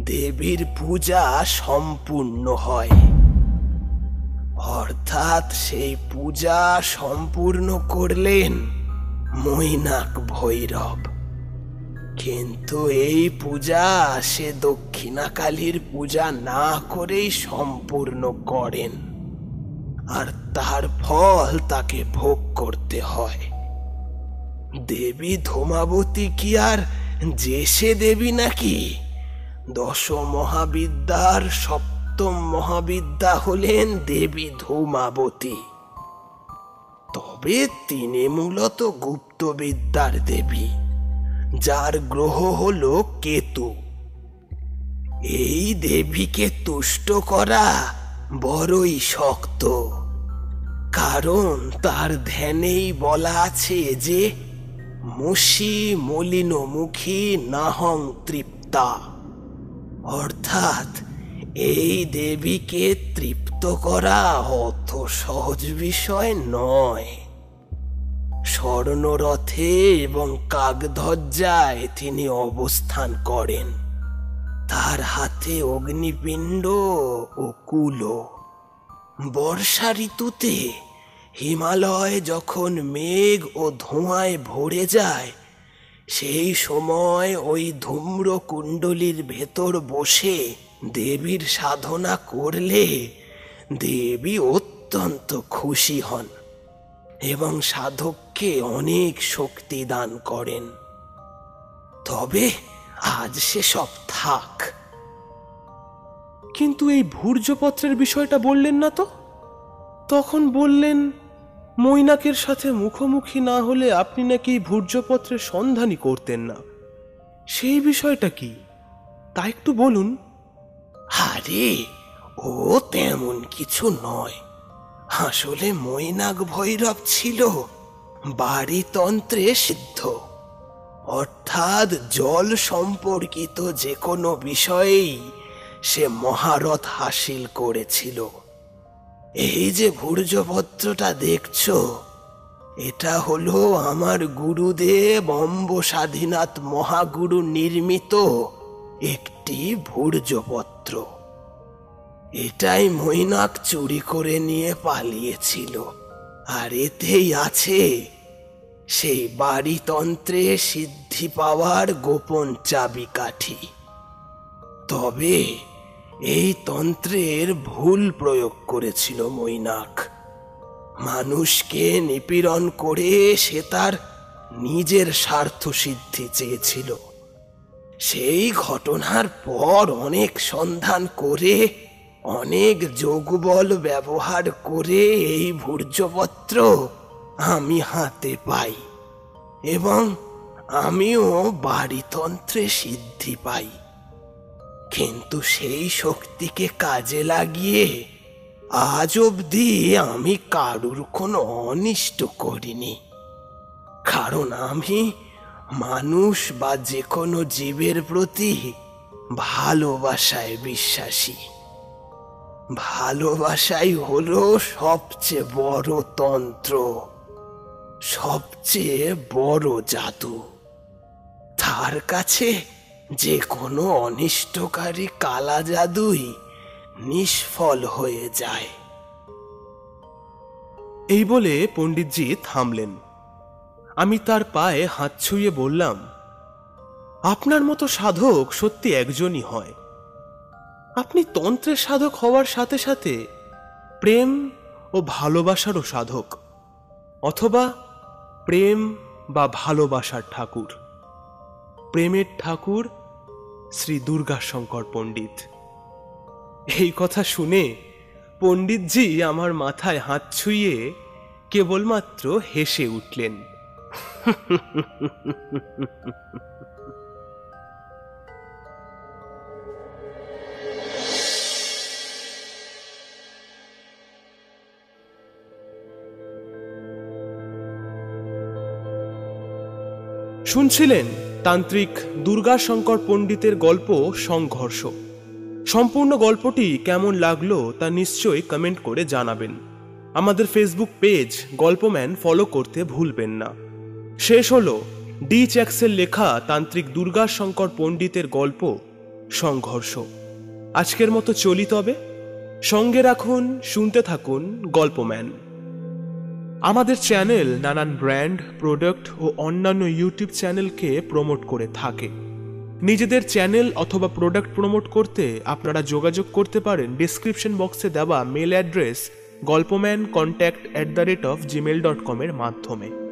দেবীর পূজা সম্পূর্ণ হয়। অর্থাৎ সেই পূজা সম্পূর্ণ করলেন মৈনাক ভৈরব। কিন্তু এই পূজা সে দক্ষিণা কালীর পূজা না করেই সম্পূর্ণ করেন, আর তার ফল তাকে ভোগ করতে হয়। দেবী ধূমাবতী কি আর যে সে দেবী নাকি? দশ মহাবিদ্যার সপ্তম মহাবিদ্যা হলেন দেবী ধূমাবতী। তবে তিনি মূলত গুপ্তবিদ্যার দেবী, যার গ্রহ হলো কেতু। এই দেবীকে তুষ্ট করা বড়ই শক্ত, কারণ তার ধ্যানেই বলা আছে যে মুষি মলিনমুখী নাহং তৃপ্তা, অর্থাৎ এই দেবীকে তৃপ্ত করা অত সহজ বিষয় নয়। স্বর্ণরথে এবং কাকধ্বজায় তিনি অবস্থান করেন। তার হাতে অগ্নিপিণ্ড ও কুলো। বর্ষা ঋতুতে হিমালয় যখন মেঘ ও ধোঁয়ায় ভরে যায়, সেই সময় ওই ধূম্রকুণ্ডলীর ভেতর বসে দেবীর সাধনা করলে দেবী অত্যন্ত খুশি হন এবং সাধককে অনেক শক্তি দান করেন। তবে আজ সে সব থাক। কিন্তু এই ভূর্জপত্রের বিষয়টা বললেন না তো? তখন বললেন মৈনাকের সাথে মুখোমুখি না হলে আপনি নাকি ভূর্জপত্রের সন্ধানই করতেন না। সেই বিষয়টা কি, তা একটু বলুন। আরে ও তেমন কিছু নয়। আসলে মৈনাক ভৈরব ছিল বাড়িতন্ত্রে সিদ্ধ, অর্থাৎ জল সম্পর্কিত যে কোনো বিষয়েই সে মহারথ হাসিল করেছিল। এই যে ভূর্জপত্রটা দেখছো, এটা হলো আমার গুরুদেব অম্বসাধীনাথ মহাগুরু নির্মিত একটি ভূর্জপত্র। এটাই মৈনাক চুরি করে নিয়ে পালিয়েছিল, আর এতেই আছে সেই বাড়িতন্ত্রে সিদ্ধি পাওয়ার গোপন চাবিকাঠি। তবে এই তন্ত্রের ভুল প্রয়োগ করেছিল মৈনাক। মানুষকে নিপীড়ন করে সে তার নিজের স্বার্থ সিদ্ধি চেয়েছিল। সেই ঘটনার পর অনেক সন্ধান করে, অনেক যোগবল ব্যবহার করে এই ভূর্জপত্র আমি হাতে পাই এবং আমিও বাড়িতন্ত্রে সিদ্ধি পাই। কিন্তু সেই শক্তিকে কাজে লাগিয়ে আজ অবধি আমি কারুর কোনো অনিষ্ট করিনি, কারণ আমি মানুষ বা যে কোনো জীবের প্রতি ভালোবাসায় বিশ্বাসী। ভালোবাসাই হলো সবচেয়ে বড় তন্ত্র, সবচেয়ে বড় জাদু। তার কাছে যে কোনো অনিষ্টকারী কালা জাদুই নিষ্ফল হয়ে যায়। এই বলে পণ্ডিতজি থামলেন। আমি তার পায়ে হাত ছুঁয়ে বললাম, আপনার মতো সাধক সত্যি একজনই হয়। আপনি তন্ত্রের সাধক হওয়ার সাথে সাথে প্রেম ও ভালোবাসারও সাধক, অথবা প্রেম বা ভালোবাসার ঠাকুর। প্রেমের ঠাকুর শ্রী দুর্গাশঙ্কর পণ্ডিত। এই কথা শুনে পণ্ডিতজি আমার মাথায় হাত ছুঁয়ে কেবলমাত্র হেসে উঠলেন। শুনছিলেন তান্ত্রিক দুর্গাশঙ্কর পণ্ডিতের গল্প সংঘর্ষ। সম্পূর্ণ গল্পটি কেমন লাগলো তা নিশ্চয়ই কমেন্ট করে জানাবেন। আমাদের ফেসবুক পেজ গল্পম্যান ফলো করতে ভুলবেন না। শেষ হলো ডি চ্যাক্সের লেখা তান্ত্রিক দুর্গাশঙ্কর পণ্ডিতের গল্প সংঘর্ষ। আজকের মতো চলি তবে। সঙ্গে রাখুন, শুনতে থাকুন গল্পম্যান। আমাদের চ্যানেল নানান ব্র্যান্ড, প্রোডাক্ট ও অন্যান্য ইউটিউব চ্যানেলকে প্রমোট করে থাকে। নিজেদের চ্যানেল অথবা প্রোডাক্ট প্রমোট করতে আপনারা যোগাযোগ করতে পারেন ডেসক্রিপশন বক্সে দেওয়া মেল অ্যাড্রেস গল্পম্যান contact@gmail.com এর মাধ্যমে।